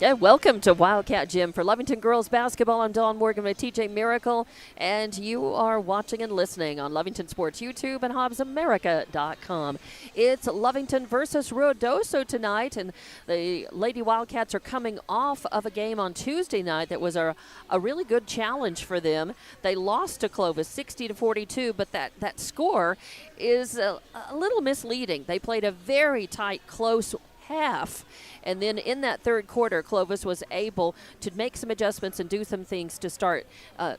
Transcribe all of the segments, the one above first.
Yeah, welcome to Wildcat Gym for Lovington Girls Basketball. I'm Dawn Morgan with TJ Miracle, and you are watching and listening on Lovington Sports YouTube and HobbsAmerica.com. It's Lovington versus Ruidoso tonight, and the Lady Wildcats are coming off of a game on Tuesday night that was a really good challenge for them. They lost to Clovis 60-42, but that score is a little misleading. They played a very tight, close half. And then in that third quarter, Clovis was able to make some adjustments and do some things to start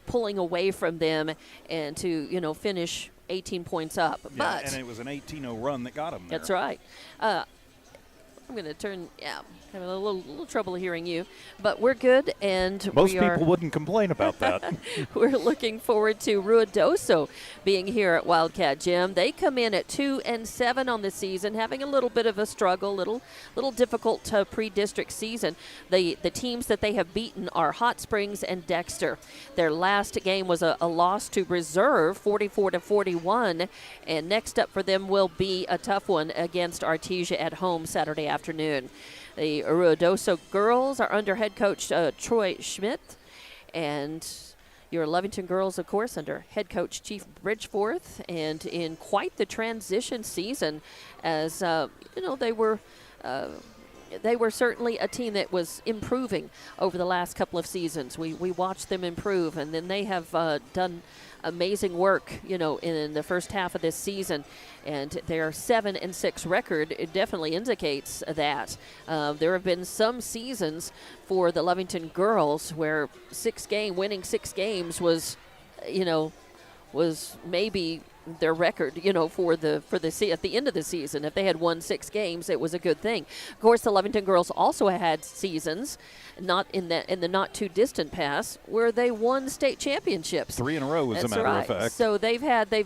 pulling away from them and to, finish 18 points up. Yeah, but and it was an 18-0 run that got them there. That's right. I'm going to having a little trouble hearing you, but we're good, and most people wouldn't complain about that. We're looking forward to Ruidoso being here at Wildcat Gym. They come in at 2-7 on the season, having a little bit of a struggle, little difficult pre-district season. The teams that they have beaten are Hot Springs and Dexter. Their last game was a loss to Reserve, 44-41, and next up for them will be a tough one against Artesia at home Saturday afternoon. The Ruidoso girls are under head coach Troy Schmidt, and your Lovington girls, of course, under head coach Chief Bridgeforth, and in quite the transition season, as they were certainly a team that was improving over the last couple of seasons. We watched them improve, and then they have done amazing work, in the first half of this season. And their 7-6 record, it definitely indicates that. There have been some seasons for the Lovington girls where winning 6 games was maybe their record, for at the end of the season. If they had won 6 games, it was a good thing. Of course, the Lovington girls also had seasons, not in the not too distant past, where they won state championships. 3 in a row, as a matter of fact. So they've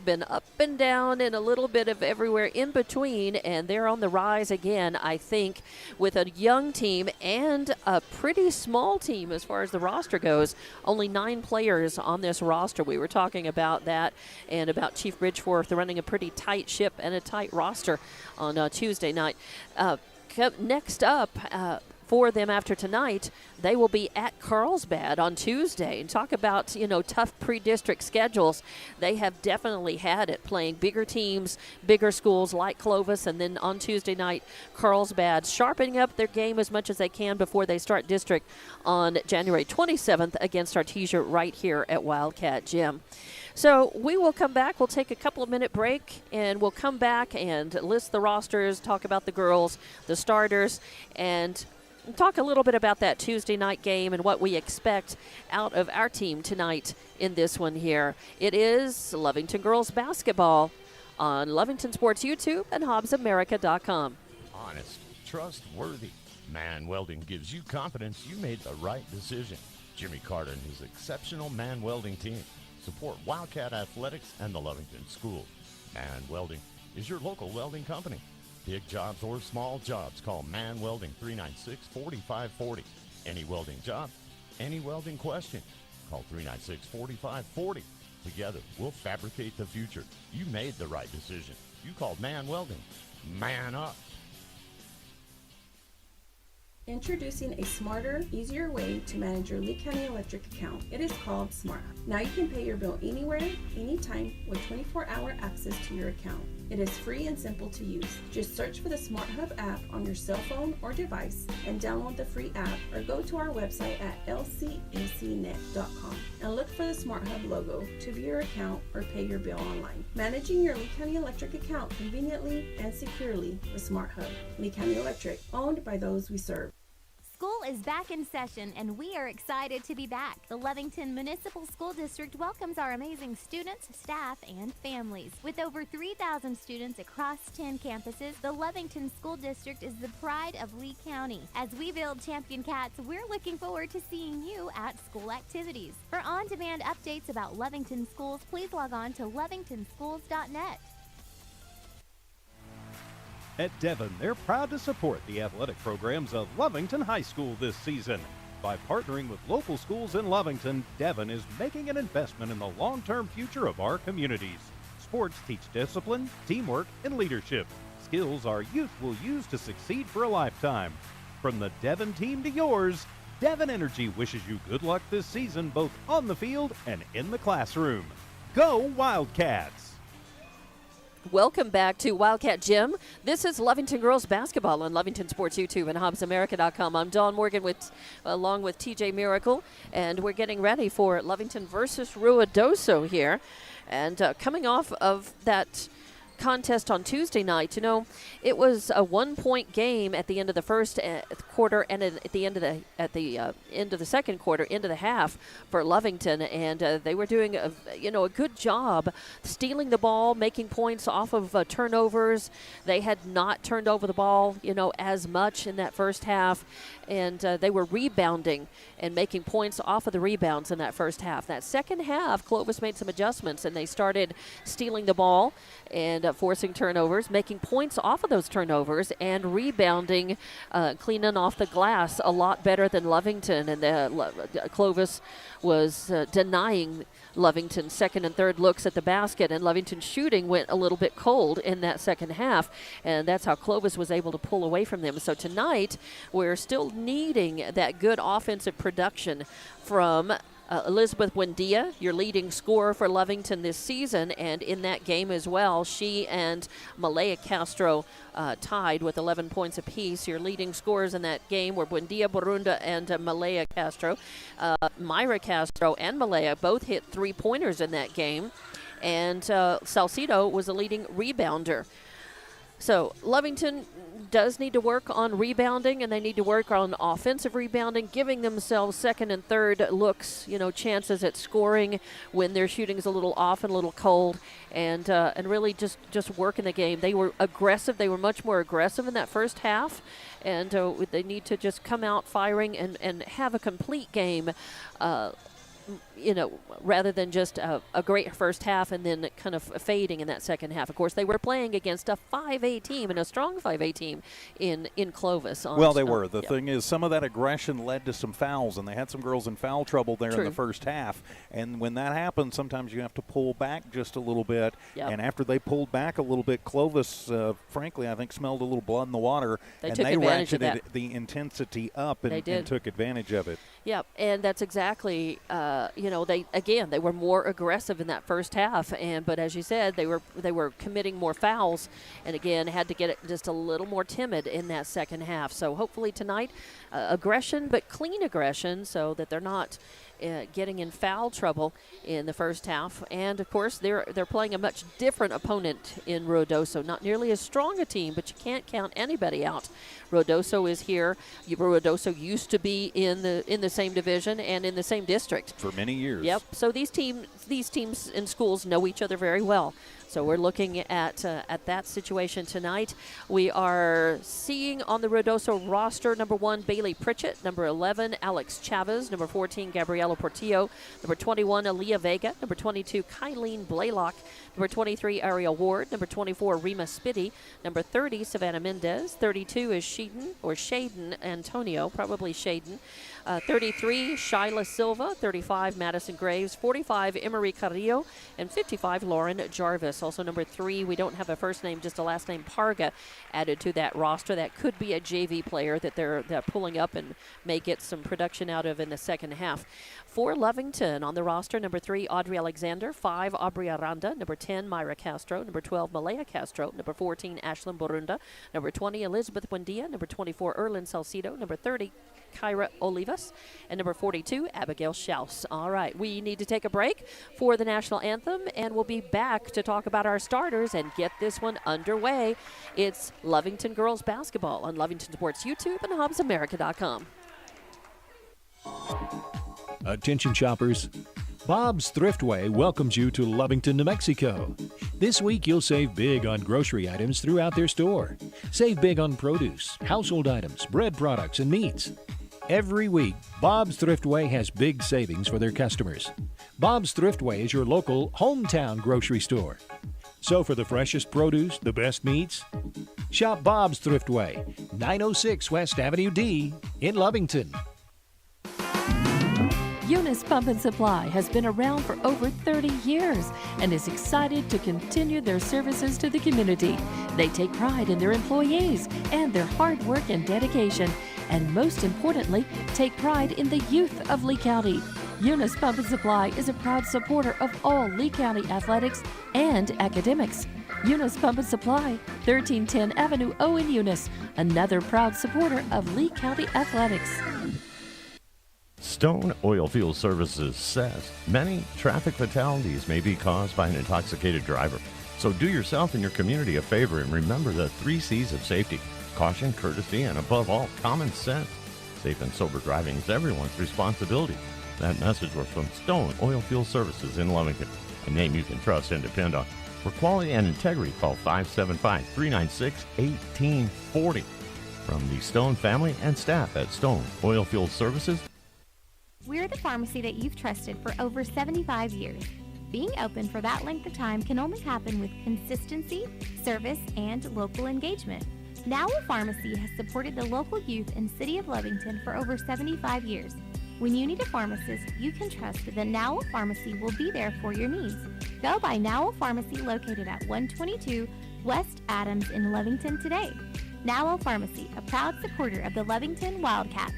been up and down and a little bit of everywhere in between, and they're on the rise again, I think, with a young team and a pretty small team as far as the roster goes. Only 9 players on this roster. We were talking about that and about Chief Bridgeforth running a pretty tight ship and a tight roster on Tuesday night. Next up, for them after tonight, they will be at Carlsbad on Tuesday. And talk about, tough pre-district schedules. They have definitely had it, playing bigger teams, bigger schools like Clovis, and then on Tuesday night, Carlsbad, sharpening up their game as much as they can before they start district on January 27th against Artesia right here at Wildcat Gym. So we will come back. We'll take a couple of minute break, and we'll come back and list the rosters, talk about the girls, the starters, and talk a little bit about that Tuesday night game and what we expect out of our team tonight in this one here. It is Lovington Girls Basketball on Lovington Sports YouTube and HobbsAmerica.com. Honest, trustworthy. Man Welding gives you confidence you made the right decision. Jimmy Carter and his exceptional Man Welding team support Wildcat Athletics and the Lovington School. Man Welding is your local welding company. Big jobs or small jobs, call Man Welding 396-4540. Any welding job, any welding question, call 396-4540. Together, we'll fabricate the future. You made the right decision. You called Man Welding. Man up. Introducing a smarter, easier way to manage your Lee County Electric account. It is called SmartHub. Now you can pay your bill anywhere, anytime, with 24-hour access to your account. It is free and simple to use. Just search for the SmartHub app on your cell phone or device and download the free app, or go to our website at lcacnet.com and look for the SmartHub logo to view your account or pay your bill online. Managing your Lee County Electric account conveniently and securely with SmartHub. Lee County Electric, owned by those we serve. School is back in session, and we are excited to be back. The Lovington Municipal School District welcomes our amazing students, staff, and families. With over 3,000 students across 10 campuses, the Lovington School District is the pride of Lee County. As we build Champion Cats, we're looking forward to seeing you at school activities. For on-demand updates about Lovington schools, please log on to lovingtonschools.net. At Devon, they're proud to support the athletic programs of Lovington High School this season. By partnering with local schools in Lovington, Devon is making an investment in the long-term future of our communities. Sports teach discipline, teamwork, and leadership, skills our youth will use to succeed for a lifetime. From the Devon team to yours, Devon Energy wishes you good luck this season, both on the field and in the classroom. Go Wildcats! Welcome back to Wildcat Gym. This is Lovington Girls Basketball on Lovington Sports YouTube and HobbsAmerica.com. I'm Dawn Morgan along with TJ Miracle, and we're getting ready for Lovington versus Ruidoso here. And coming off of that contest on Tuesday night, it was a 1-point game at the end of the first quarter, and at the end of the second quarter, into the half for Lovington, and they were doing a good job stealing the ball, making points off of turnovers. They had not turned over the ball, as much in that first half, and they were rebounding and making points off of the rebounds in that first half. That second half, Clovis made some adjustments, and they started stealing the ball and forcing turnovers, making points off of those turnovers, and rebounding, cleaning off the glass a lot better than Lovington. And Clovis was denying Lovington's second and third looks at the basket, and Lovington's shooting went a little bit cold in that second half, and that's how Clovis was able to pull away from them. So tonight, we're still needing that good offensive production from Elizabeth Buendia, your leading scorer for Lovington this season, and in that game as well, she and Malaya Castro tied with 11 points apiece. Your leading scorers in that game were Buendia Borunda and Malaya Castro. Myra Castro and Malaya both hit three-pointers in that game, and Salcido was the leading rebounder. So Lovington does need to work on rebounding, and they need to work on offensive rebounding, giving themselves second and third looks, chances at scoring when their shooting's a little off and a little cold, and really just working the game. They were aggressive. They were much more aggressive in that first half, and they need to just come out firing and have a complete game, rather than just a great first half and then kind of fading in that second half. Of course, they were playing against a 5A team and a strong 5A team in Clovis. They were. The thing is, some of that aggression led to some fouls, and they had some girls in foul trouble there in the first half. And when that happens, sometimes you have to pull back just a little bit. Yep. And after they pulled back a little bit, Clovis, frankly, I think smelled a little blood in the water. They ratcheted the intensity up and took advantage of it. Yep, and that's exactly, they were more aggressive in that first half, but as you said, they were committing more fouls, and again had to get it just a little more timid in that second half. So hopefully tonight, aggression, but clean aggression, so that they're not getting in foul trouble in the first half. And of course, they're playing a much different opponent in Ruidoso. Not nearly as strong a team, but you can't count anybody out. Ruidoso is here. Ruidoso used to be in the same division and in the same district for many years. Yep. So these teams and schools know each other very well. So we're looking at that situation tonight. We are seeing on the Ruidoso roster, number 1, Bailey Pritchett, number 11, Alex Chavez, number 14, Gabriela Portillo, number 21, Aaliyah Vega, number 22, Kylene Blaylock, number 23, Ariel Ward, number 24, Rima Spitty, number 30, Savannah Mendez, 32 is Shaden Antonio, probably Shaden, 33, Shyla Silva, 35, Madison Graves, 45, Emery Carrillo, and 55, Lauren Jarvis. Also number 3, we don't have a first name, just a last name, Parga, added to that roster. That could be a JV player that they're pulling up and may get some production out of in the second half. For Lovington on the roster, number 3, Audrey Alexander, 5, Aubrey Aranda, number 10, Myra Castro, number 12, Malaya Castro, number 14, Ashlyn Borunda, number 20, Elizabeth Buendia, number 24, Erlyn Salcido, number 30, Kyra Olivas, and number 42, Abigail Schaus. All right, we need to take a break for the national anthem, and we'll be back to talk about our starters and get this one underway. It's Lovington Girls Basketball on Lovington Sports YouTube and HobbsAmerica.com. Attention shoppers, Bob's Thriftway welcomes you to Lovington, New Mexico. This week you'll save big on grocery items throughout their store. Save big on produce, household items, bread products, and meats. Every week, Bob's Thriftway has big savings for their customers. Bob's Thriftway is your local hometown grocery store. So for the freshest produce, the best meats, shop Bob's Thriftway, 906 West Avenue D in Lovington. Eunice Pump and Supply has been around for over 30 years and is excited to continue their services to the community. They take pride in their employees and their hard work and dedication and most importantly, take pride in the youth of Lee County. Eunice Pump and Supply is a proud supporter of all Lee County athletics and academics. Eunice Pump and Supply, 1310 Avenue O in Eunice, another proud supporter of Lee County athletics. Stone Oilfield Services says many traffic fatalities may be caused by an intoxicated driver. So do yourself and your community a favor and remember the 3 C's of safety: caution, courtesy, and above all, common sense. Safe and sober driving is everyone's responsibility. That message was from Stone Oilfield Services in Lovington, a name you can trust and depend on. For quality and integrity, call 575-396-1840. From the Stone family and staff at Stone Oilfield Services. We're the pharmacy that you've trusted for over 75 years. Being open for that length of time can only happen with consistency, service, and local engagement. Nowell Pharmacy has supported the local youth in City of Lovington for over 75 years. When you need a pharmacist, you can trust that Nowell Pharmacy will be there for your needs. Go by Nowell Pharmacy located at 122 West Adams in Lovington today. Nowell Pharmacy, a proud supporter of the Lovington Wildcats.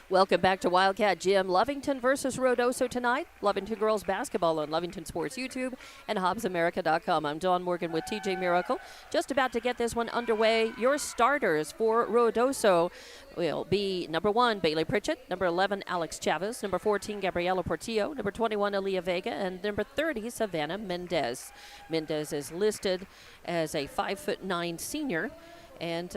Welcome back to Wildcat Gym. Lovington versus Ruidoso tonight. Lovington girls basketball on Lovington Sports YouTube and HobbsAmerica.com. I'm Dawn Morgan with TJ Miracle. Just about to get this one underway. Your starters for Ruidoso will be number 1, Bailey Pritchett, number 11, Alex Chavez, number 14, Gabriela Portillo, number 21, Aaliyah Vega, and number 30, Savannah Mendez. Mendez is listed as a 5'9" senior. And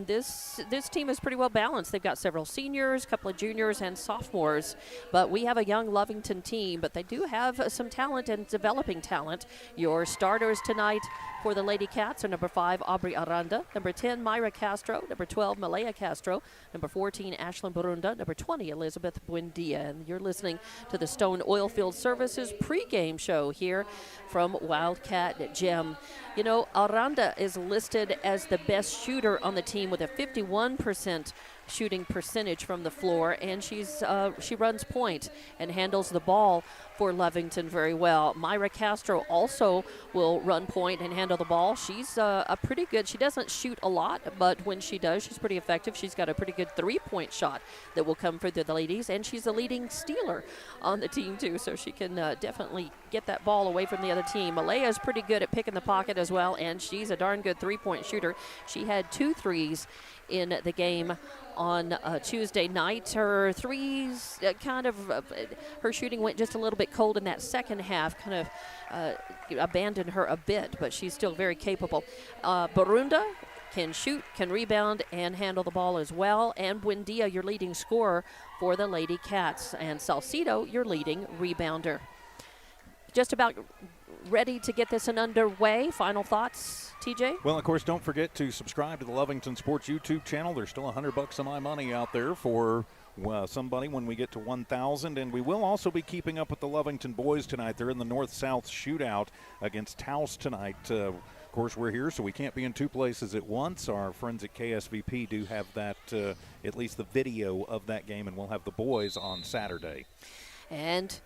this team is pretty well balanced. They've got several seniors, a couple of juniors, and sophomores. But we have a young Lovington team, but they do have some talent and developing talent. Your starters tonight for the Lady Cats are number 5, Aubrey Aranda, number 10, Myra Castro, number 12, Malaya Castro, number 14, Ashlyn Barunda, number 20, Elizabeth Buendia. And you're listening to the Stone Oilfield Services pregame show here from Wildcat Gym. You know, Aranda is listed as the best shooter on the team with a 51% shooting percentage from the floor, and she runs point and handles the ball for Lovington very well. Myra Castro also will run point and handle the ball. She's a pretty good, she doesn't shoot a lot, but when she does, she's pretty effective. She's got a pretty good 3-point shot that will come for the ladies, and she's a leading stealer on the team too, so she can definitely get that ball away from the other team. Malaya is pretty good at picking the pocket as well, and she's a darn good 3-point shooter. She had 2 threes in the game on Tuesday night. Her threes her shooting went just a little bit cold in that second half, kind of abandoned her a bit, but she's still very capable. Barunda can shoot, can rebound, and handle the ball as well. And Buendia, your leading scorer for the Lady Cats. And Salcido, your leading rebounder. Just about ready to get this underway. Final thoughts, TJ? Well, of course, don't forget to subscribe to the Lovington Sports YouTube channel. There's still $100 of my money out there for somebody when we get to 1,000. And we will also be keeping up with the Lovington boys tonight. They're in the North-South shootout against Taos tonight. Of course, we're here, so we can't be in 2 places at once. Our friends at KSVP do have that, at least the video of that game, and we'll have the boys on Saturday. And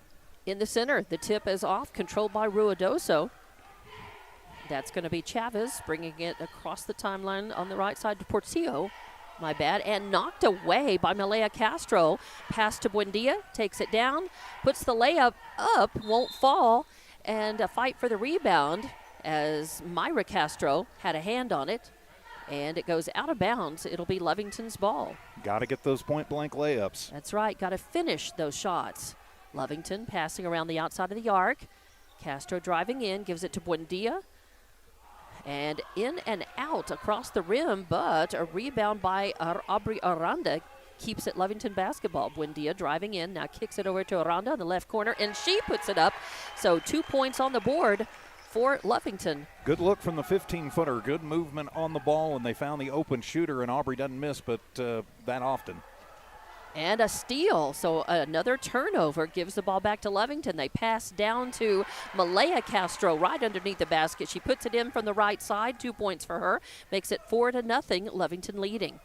in the center, the tip is off, controlled by Ruidoso. That's going to be Chavez bringing it across the timeline on the right side to Portillo. My bad. And knocked away by Malaya Castro. Pass to Buendia, takes it down, puts the layup up, won't fall, and a fight for the rebound as Myra Castro had a hand on it, and it goes out of bounds. It'll be Lovington's ball. Got to get those point-blank layups. That's right. Got to finish those shots. Lovington passing around the outside of the arc. Castro driving in, gives it to Buendia. And in and out across the rim, but a rebound by Aubrey Aranda keeps it Lovington basketball. Buendia driving in, now kicks it over to Aranda in the left corner, and she puts it up. So 2 points on the board for Lovington. Good look from the 15-footer. Good movement on the ball, and they found the open shooter, and Aubrey doesn't miss but that often. And a steal, so another turnover gives the ball back to Lovington. They pass down to Malaya Castro right underneath the basket. She puts it in from the right side, 2 points for her. Makes it 4-0, Lovington leading.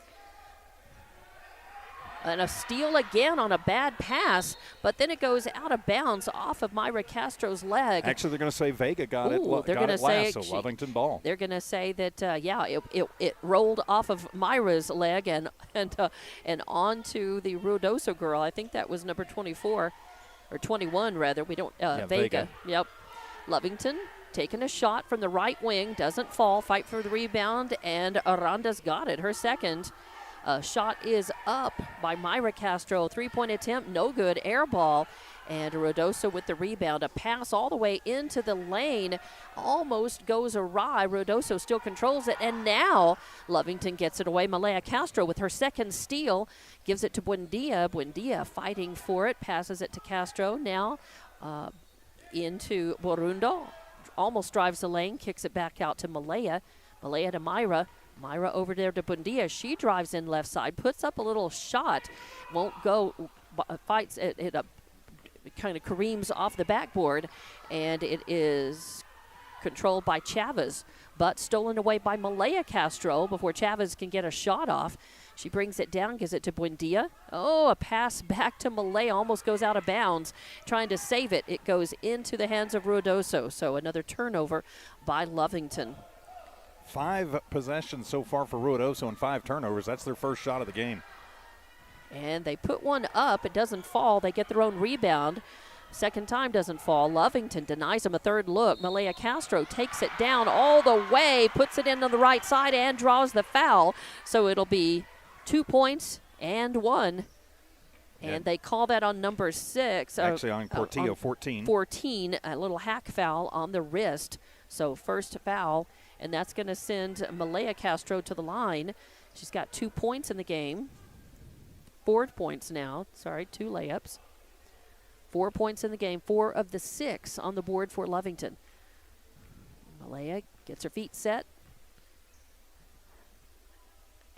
And a steal again on a bad pass, but then it goes out of bounds off of Myra Castro's leg. Actually, they're going to say Vega got it they're going to say last, so Lovington ball. They're going to say that, it rolled off of Myra's leg and onto the Ruidoso girl. I think that was number 24, or 21 rather. We don't, Vega. Yep. Lovington taking a shot from the right wing, doesn't fall, fight for the rebound, and Aranda's got it, her second. Shot is up by Myra Castro. 3-point attempt, no good, air ball. And Ruidoso with the rebound. A pass all the way into the lane. Almost goes awry. Ruidoso still controls it. And now Lovington gets it away. Malaya Castro with her second steal. Gives it to Buendia. Buendia fighting for it. Passes it to Castro. Now into Borundo. Almost drives the lane. Kicks it back out to Malaya. Malaya to Myra. Myra over there to Buendia. She drives in left side, puts up a little shot, won't go, fights it up, kind of careens off the backboard, and it is controlled by Chavez, but stolen away by Malaya Castro before Chavez can get a shot off. She brings it down, gives it to Buendia. Oh, a pass back to Malaya, almost goes out of bounds. Trying to save it. It goes into the hands of Ruidoso, so another turnover by Lovington. 5 possessions so far for Ruidoso and 5 turnovers. That's their first shot of the game. And they put one up. It doesn't fall. They get their own rebound. Second time doesn't fall. Lovington denies them a third look. Malaya Castro takes it down all the way, puts it in on the right side, and draws the foul. So it'll be 2 points and 1. And they call that on number 6. Actually, on Portillo, 14. 14, a little hack foul on the wrist. So first foul. And that's going to send Malaya Castro to the line. She's got 2 points in the game. 4 points now. 2 layups. 4 points in the game. 4 of the 6 on the board for Lovington. Malaya gets her feet set.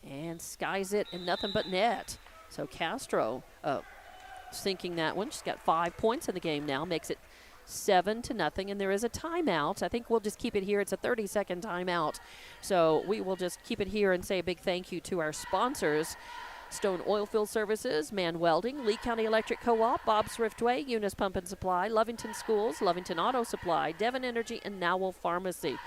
And skies it in nothing but net. So Castro sinking that one. She's got 5 points in the game now. Makes it 7-0, and there is a timeout. I think we'll just keep it here. It's a 30-second timeout. So we will just keep it here and say a big thank you to our sponsors. Stone Oilfield Services, Man Welding, Lee County Electric Co-op, Bob's Thriftway, Eunice Pump and Supply, Lovington Schools, Lovington Auto Supply, Devon Energy, and Nowell Pharmacy.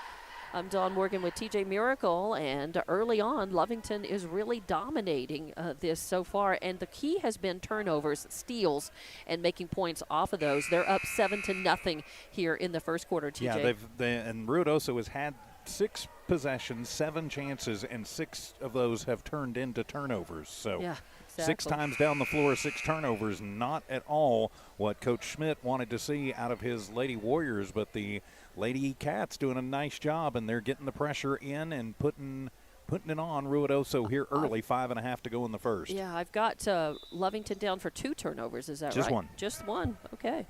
I'm Dawn Morgan with TJ Miracle, and early on, Lovington is really dominating this so far, and the key has been turnovers, steals, and making points off of those. They're up 7-0 here in the first quarter, TJ. Yeah, and Ruidoso has had 6 possessions, 7 chances, and 6 of those have turned into turnovers. So yeah, exactly. 6 times down the floor, 6 turnovers, not at all what Coach Schmidt wanted to see out of his Lady Warriors, but the Lady Cats doing a nice job, and they're getting the pressure in and putting it on Ruidoso here early. 5.5 to go in the first. Yeah, I've got Lovington down for 2 turnovers. Is that right? Just one. Just one. Okay.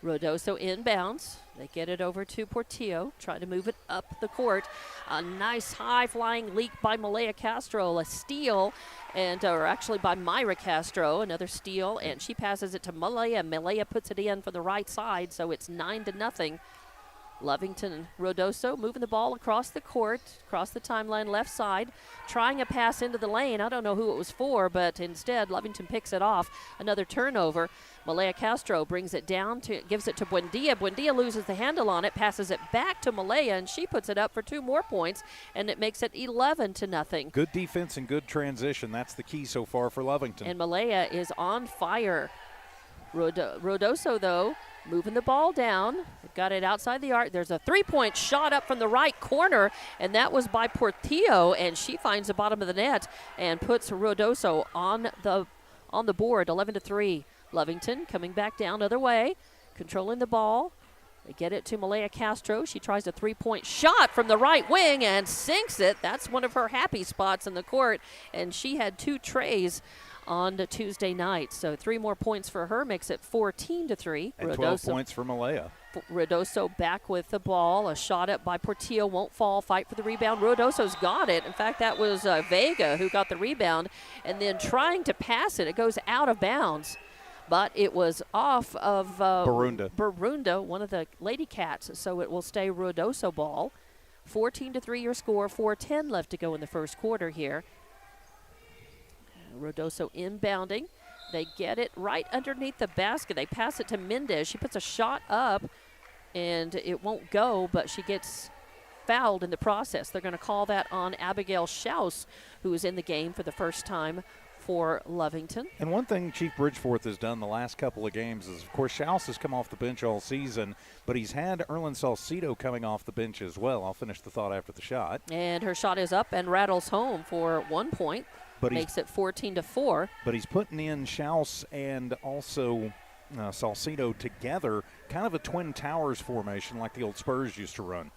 Ruidoso inbounds. They get it over to Portillo, trying to move it up the court. A nice high-flying leak by Malaya Castro, a steal, or actually by Myra Castro, another steal, and she passes it to Malaya. Malaya puts it in from the right side, so it's 9-0. Lovington and Ruidoso moving the ball across the court, across the timeline left side, trying a pass into the lane. I don't know who it was for, but instead Lovington picks it off. Another turnover. Malaya Castro brings it down, gives it to Buendia. Buendia loses the handle on it, passes it back to Malaya, and she puts it up for 2 more points, and it makes it 11-0. Good defense and good transition. That's the key so far for Lovington. And Malaya is on fire. Ruidoso, though, moving the ball down. They've got it outside the arc. There's a 3-point shot up from the right corner, and that was by Portillo, and she finds the bottom of the net and puts Ruidoso on the board, 11-3. Lovington coming back down other way, controlling the ball. They get it to Malaya Castro. She tries a 3-point shot from the right wing and sinks it. That's one of her happy spots in the court, and she had 2 trays on the Tuesday night. So 3 more points for her makes it 14-3. And 12 points for Malaya. Ruidoso back with the ball. A shot up by Portillo, won't fall. Fight for the rebound. Ruidoso's got it. In fact, that was Vega who got the rebound. And then trying to pass it. It goes out of bounds. But it was off of Barunda, one of the Lady Cats. So it will stay Ruidoso ball. 14-3 your score. 4:10 left to go in the first quarter here. Ruidoso inbounding. They get it right underneath the basket. They pass it to Mendez. She puts a shot up, and it won't go, but she gets fouled in the process. They're going to call that on Abigail Schaus, who is in the game for the first time for Lovington. And one thing Chief Bridgeforth has done the last couple of games is, of course, Schaus has come off the bench all season, but he's had Erlyn Salcido coming off the bench as well. I'll finish the thought after the shot. And her shot is up and rattles home for 1 point. But makes it 14-4. But he's putting in Schaus and also Salcido together, kind of a Twin Towers formation like the old Spurs used to run.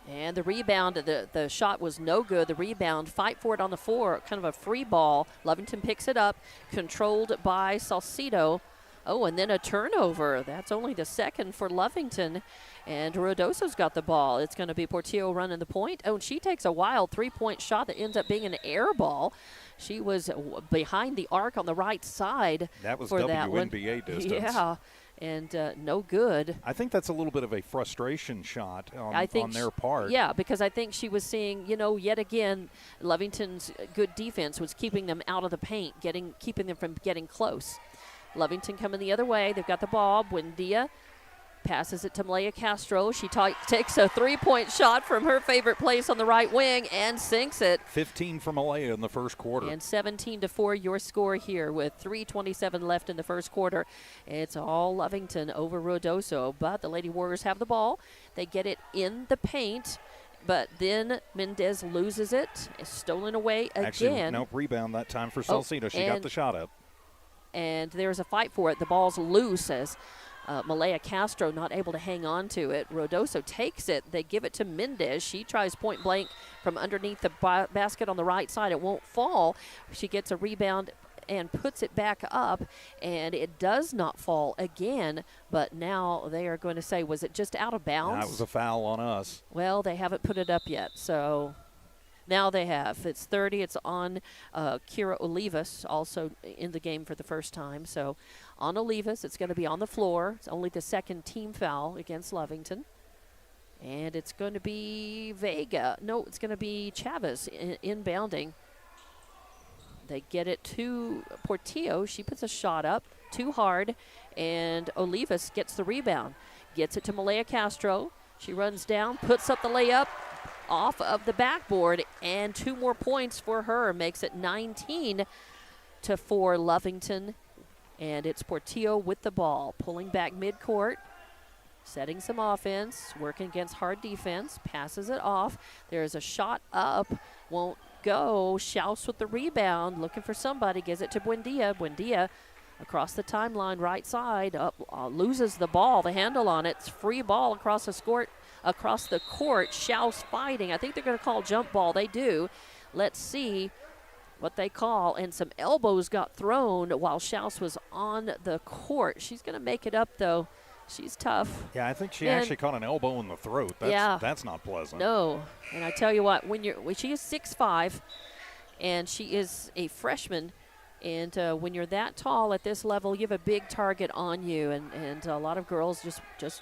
And the rebound, the shot was no good. The rebound, fight for it on the floor, kind of a free ball. Lovington picks it up, controlled by Salcido. Oh, and then a turnover. That's only the second for Lovington. And Ruidoso's got the ball. It's going to be Portillo running the point. Oh, and she takes a wild three-point shot that ends up being an air ball. She was behind the arc on the right side. That was for that one. WNBA distance. Yeah, and no good. I think that's a little bit of a frustration shot on their part. Yeah, because I think she was seeing, yet again, Lovington's good defense was keeping them out of the paint, keeping them from getting close. Lovington coming the other way. They've got the ball. Buendia passes it to Malaya Castro. She takes a three-point shot from her favorite place on the right wing and sinks it. 15 for Malaya in the first quarter. And 17-4 your score here with 3:27 left in the first quarter. It's all Lovington over Ruidoso, but the Lady Warriors have the ball. They get it in the paint. But then Mendez loses it. It's stolen away again. Actually, no rebound that time for Salcido. She got the shot up. And there's a fight for it. The ball's loose as Malaya Castro not able to hang on to it. Ruidoso takes it. They give it to Mendez. She tries point blank from underneath the basket on the right side. It won't fall. She gets a rebound and puts it back up, and it does not fall again. But now they are going to say, was it just out of bounds? That was a foul on us. Well, they haven't put it up yet, so now they have. It's 30. It's on Kira Olivas, also in the game for the first time. So on Olivas, it's going to be on the floor. It's only the second team foul against Lovington. And it's going to be Vega. No, it's going to be Chavez inbounding. They get it to Portillo. She puts a shot up too hard, and Olivas gets the rebound. Gets it to Malaya Castro. She runs down, puts up the layup off of the backboard, and 2 more points for her. Makes it 19-4 Lovington. And it's Portillo with the ball, pulling back midcourt, setting some offense, working against hard defense, passes it off. There's a shot up, won't go. Schaus with the rebound, looking for somebody, gives it to Buendia. Buendia across the timeline, right side, loses the ball, the handle on it. It's free ball across the court. Schaus fighting. I think they're going to call jump ball. They do. Let's see what they call. And some elbows got thrown while Schaus was on the court. She's going to make it up, though. She's tough. Yeah, I think she actually caught an elbow in the throat. That's not pleasant. No. And I tell you what, she is 6'5", and she is a freshman. And when you're that tall at this level, you have a big target on you. And a lot of girls just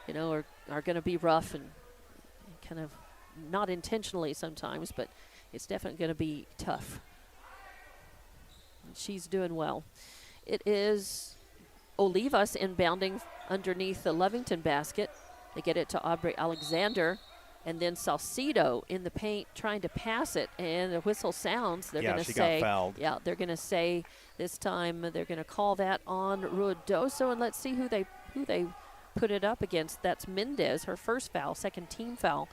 are going to be rough and kind of not intentionally sometimes, but it's definitely going to be tough. And she's doing well. It is Olivas inbounding underneath the Lovington basket. They get it to Aubrey Alexander, and then Salcido in the paint trying to pass it, and the whistle sounds. They're going to say, got fouled. Yeah, they're going to say this time they're going to call that on Ruidoso, and let's see who they put it up against. That's Mendez, her first foul, second team foul.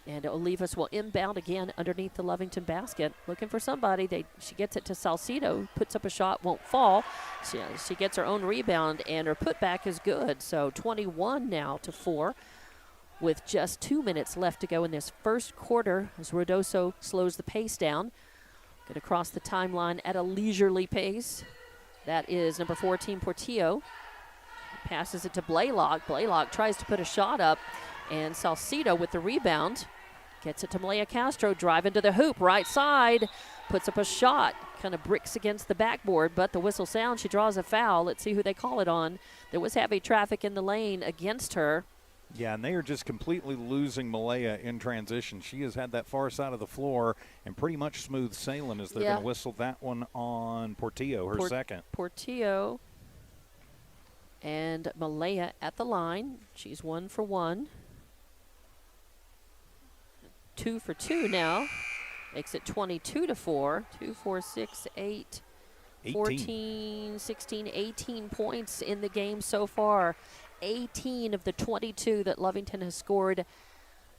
And Olivas will inbound again underneath the Lovington basket, looking for somebody. She gets it to Salcido, puts up a shot, won't fall. She gets her own rebound, and her putback is good. So 21-4 with just 2 minutes left to go in this first quarter as Ruidoso slows the pace down. Get across the timeline at a leisurely pace. That is number 14, Portillo. Passes it to Blaylock. Blaylock tries to put a shot up, and Salcido with the rebound. Gets it to Malaya Castro, drive into the hoop, right side, puts up a shot, kind of bricks against the backboard, but the whistle sounds. She draws a foul. Let's see who they call it on. There was heavy traffic in the lane against her. Yeah, and they are just completely losing Malaya in transition. She has had that far side of the floor and pretty much smooth sailing as they're going to whistle that one on Portillo, her second. Portillo and Malaya at the line. She's 1 for 1. 2 for 2 now. Makes it 22-4. 2, 4, 6, 8, 14, 16, 18 points in the game so far. 18 of the 22 that Lovington has scored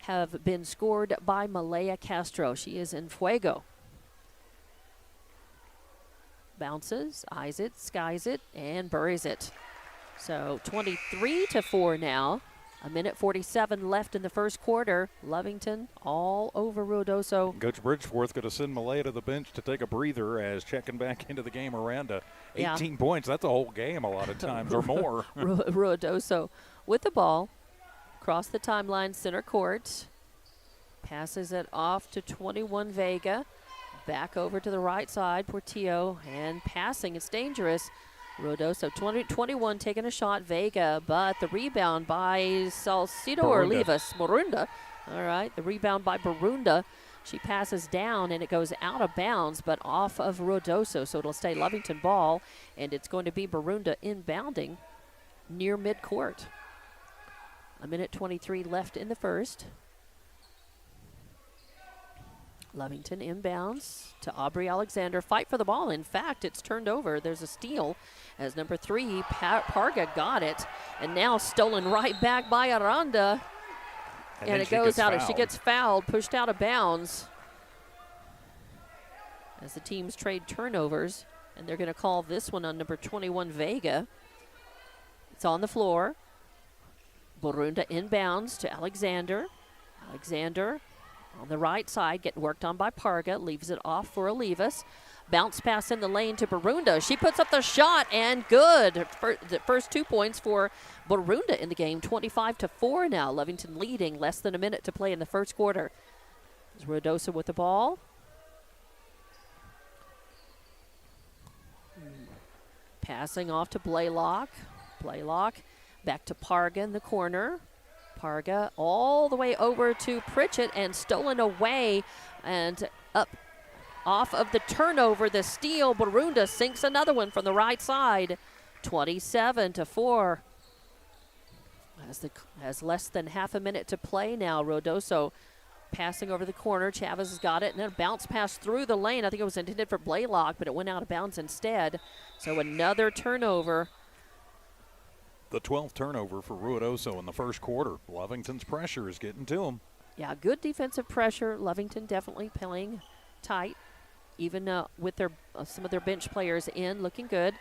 have been scored by Malaya Castro. She is in fuego. Bounces, eyes it, skies it, and buries it. So 23-4 now. 1:47 left in the first quarter. Lovington all over Ruidoso. Coach Bridgeforth going to send Malaya to the bench to take a breather as checking back into the game. Miranda, 18 points. That's a whole game a lot of times or more. Ruidoso with the ball. Across the timeline, center court. Passes it off to 21 Vega. Back over to the right side, Portillo. And passing, it's dangerous. Ruidoso 21 taking a shot, Vega, but the rebound by Salcido or Olivas, Borunda. All right, the rebound by Borunda. She passes down and it goes out of bounds, but off of Ruidoso, so it'll stay Lovington ball, and it's going to be Borunda inbounding near midcourt. 1:23 left in the first. Lovington inbounds to Aubrey Alexander. Fight for the ball. In fact, it's turned over. There's a steal as number 3, Parga, got it. And now stolen right back by Aranda. And it goes out. She gets fouled, pushed out of bounds. As the teams trade turnovers. And they're going to call this one on number 21, Vega. It's on the floor. Borunda inbounds to Alexander. Alexander on the right side, getting worked on by Parga, leaves it off for Olivas. Bounce pass in the lane to Borunda. She puts up the shot, and good. The first 2 points for Borunda in the game, 25-4 now. Lovington leading, less than a minute to play in the first quarter. There's Ruidoso with the ball. Passing off to Blaylock. Blaylock back to Parga in the corner. Parga all the way over to Pritchett and stolen away and up off of the turnover. The steal, Borunda sinks another one from the right side. 27-4. Has less than half a minute to play now. Ruidoso passing over the corner. Chavez has got it, and then a bounce pass through the lane. I think it was intended for Blaylock, but it went out of bounds instead. So another turnover. The 12th turnover for Ruidoso in the first quarter. Lovington's pressure is getting to them. Yeah, good defensive pressure. Lovington definitely playing tight, even with their some of their bench players in, looking good.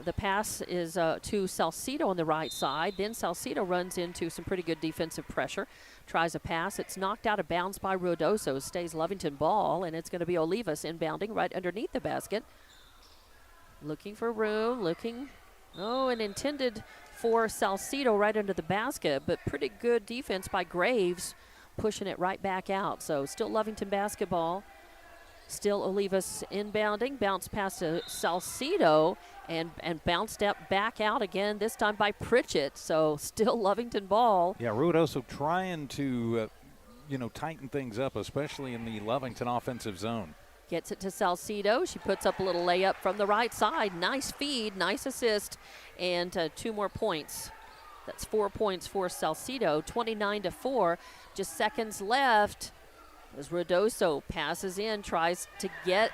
The pass is to Salcido on the right side. Then Salcido runs into some pretty good defensive pressure. Tries a pass. It's knocked out of bounds by Ruidoso. Stays Lovington ball, and it's going to be Olivas inbounding right underneath the basket. Looking for room, looking. Oh, and intended for Salcido right under the basket, but pretty good defense by Graves, pushing it right back out. So still Lovington basketball. Still Olivas inbounding. Bounce pass to Salcido and bounced up back out again, this time by Pritchett. So still Lovington ball. Yeah, Ruidoso trying to, tighten things up, especially in the Lovington offensive zone. Gets it to Salcido. She puts up a little layup from the right side. Nice feed, nice assist, and 2 more points. That's 4 points for Salcido, 29-4. Just seconds left as Ruidoso passes in, tries to get,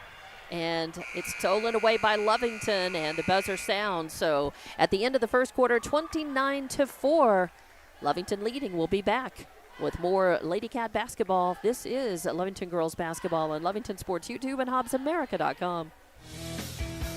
and it's stolen away by Lovington, and the buzzer sounds. So at the end of the first quarter, 29-4. Lovington leading. We'll be back with more Lady Cat basketball. This is Lovington Girls Basketball on Lovington Sports YouTube and HobbsAmerica.com.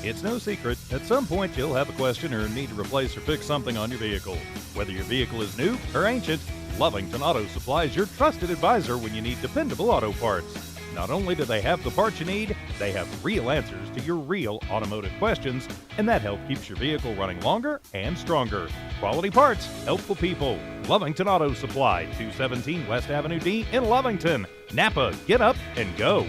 It's no secret, at some point you'll have a question or need to replace or fix something on your vehicle. Whether your vehicle is new or ancient, Lovington Auto Supply is your trusted advisor when you need dependable auto parts. Not only do they have the parts you need, they have real answers to your real automotive questions, and that help keeps your vehicle running longer and stronger. Quality parts, helpful people. Lovington Auto Supply, 217 West Avenue D in Lovington. Napa, get up and go.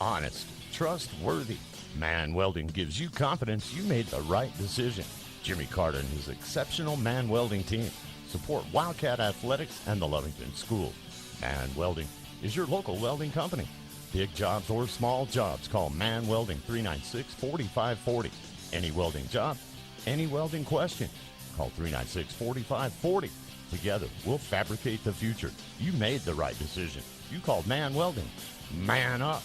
Honest, trustworthy. Man Welding gives you confidence you made the right decision. Jimmy Carter and his exceptional man welding team support Wildcat Athletics and the Lovington School. Man Welding is your local welding company. Big jobs or small jobs, call Man Welding 396-4540. Any welding job, any welding question, call 396-4540. Together, we'll fabricate the future. You made the right decision. You called Man Welding. Man up.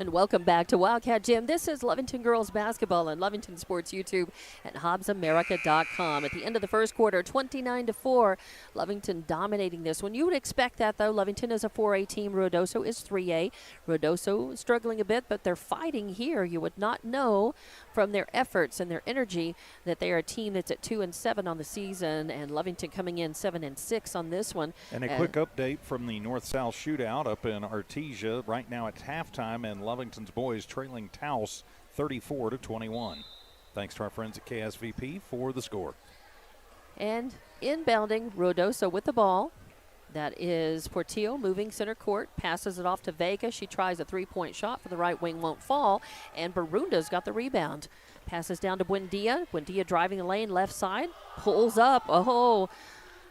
And welcome back to Wildcat Gym. This is Lovington Girls Basketball on Lovington Sports YouTube and HobbsAmerica.com. At the end of the first quarter, 29-4, Lovington dominating this one. You would expect that, though. Lovington is a 4A team. Ruidoso is 3A. Ruidoso struggling a bit, but they're fighting here. You would not know from their efforts and their energy that they are a team that's at 2-7 on the season, and Lovington coming in 7-6 on this one. And a quick update from the North-South shootout up in Artesia. Right now it's halftime, and Lovington's boys trailing Taos 34-21. Thanks to our friends at KSVP for the score. And inbounding, Ruidoso with the ball. That is Portillo moving center court, passes it off to Vega. She tries a three-point shot for the right wing, won't fall, and Barunda's got the rebound. Passes down to Buendia. Buendia driving the lane, left side, pulls up,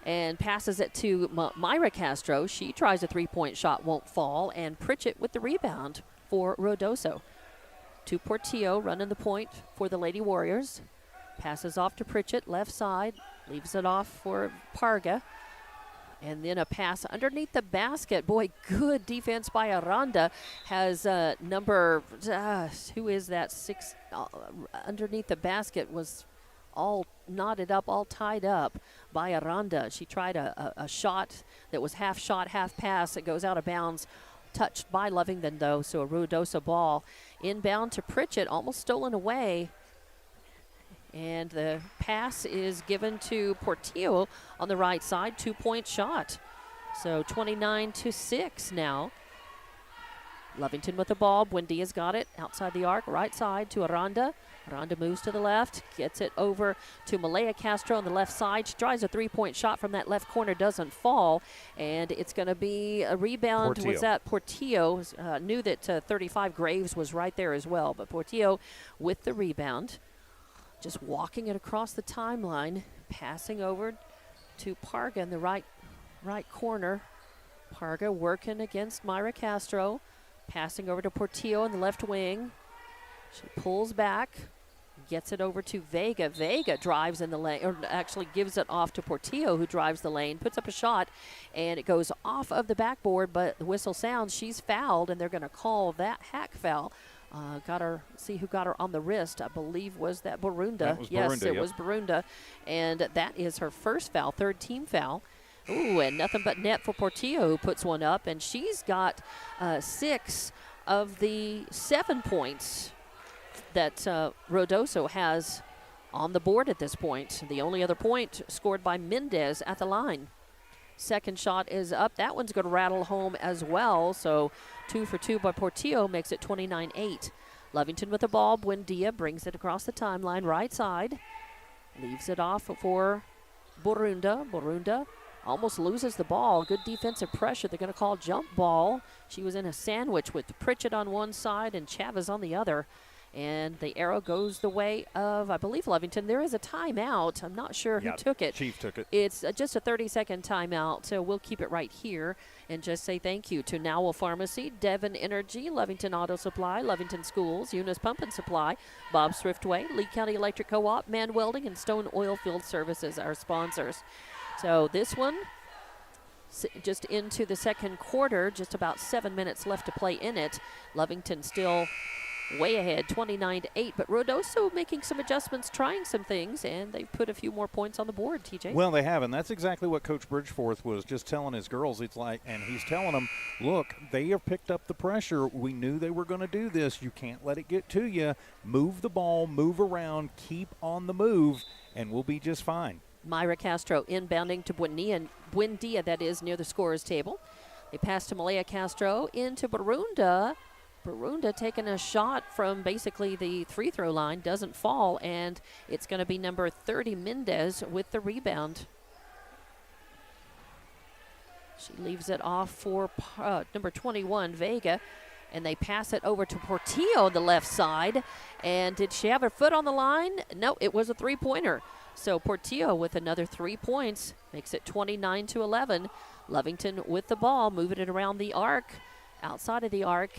and passes it to Myra Castro. She tries a three-point shot, won't fall, and Pritchett with the rebound for Ruidoso. To Portillo, running the point for the Lady Warriors. Passes off to Pritchett, left side, leaves it off for Parga. And then a pass underneath the basket. Boy, good defense by Aranda. Has who is that? 6 underneath the basket was all knotted up, all tied up by Aranda. She tried a shot that was half shot, half pass. It goes out of bounds. Touched by Lovington, though, so a Ruidoso ball. Inbound to Pritchett, almost stolen away. And the pass is given to Portillo on the right side, 2-point shot. So 29-6 now. Lovington with the ball. Buendia's got it outside the arc, right side to Aranda. Aranda moves to the left, gets it over to Malaya Castro on the left side. She tries a three-point shot from that left corner, doesn't fall, and it's going to be a rebound. Portillo. Was that Portillo? Knew that 35 Graves was right there as well, but Portillo with the rebound. Just walking it across the timeline, passing over to Parga in the right corner. Parga working against Myra Castro, passing over to Portillo in the left wing. She pulls back, gets it over to Vega. Vega drives in the lane, or actually gives it off to Portillo, who drives the lane, puts up a shot, and it goes off of the backboard, but the whistle sounds. She's fouled, and they're going to call that hack foul. Got her, see who got her on the wrist, I believe was that Barunda. That was yes, Barunda, it yep. was Barunda. And that is her first foul, third team foul. Ooh, and nothing but net for Portillo, who puts one up. And she's got 6 of the 7 points that Ruidoso has on the board at this point. The only other point scored by Mendez at the line. Second shot is up. That one's going to rattle home as well. So 2 for 2 by Portillo makes it 29-8. Lovington with the ball. Buendia brings it across the timeline, right side. Leaves it off for Barunda. Barunda almost loses the ball. Good defensive pressure. They're going to call jump ball. She was in a sandwich with Pritchett on one side and Chavez on the other. And the arrow goes the way of, I believe, Lovington. There is a timeout. I'm not sure who took it. Chief took it. It's just a 30-second timeout, so we'll keep it right here and just say thank you to Nowell Pharmacy, Devon Energy, Lovington Auto Supply, Lovington Schools, Eunice Pump and Supply, Bob's Thriftway, Lee County Electric Co-op, Man Welding, and Stone Oilfield Services, our sponsors. So this one, just into the second quarter, just about 7 minutes left to play in it. Lovington still way ahead, 29-8, but Ruidoso making some adjustments, trying some things, and they put a few more points on the board, TJ. Well, they have, and that's exactly what Coach Bridgeforth was just telling his girls. It's like, and he's telling them, look, they have picked up the pressure. We knew they were going to do this. You can't let it get to you. Move the ball, move around, keep on the move, and we'll be just fine. Myra Castro inbounding to Buendia, that is, near the scorer's table. They pass to Malaya Castro into Barunda. Barunda taking a shot from basically the free throw line, doesn't fall, and it's going to be number 30, Mendez, with the rebound. She leaves it off for number 21, Vega. And they pass it over to Portillo on the left side. And did she have her foot on the line? No, it was a three-pointer. So Portillo with another 3 points makes it 29-11. Lovington with the ball, moving it around the arc, outside of the arc.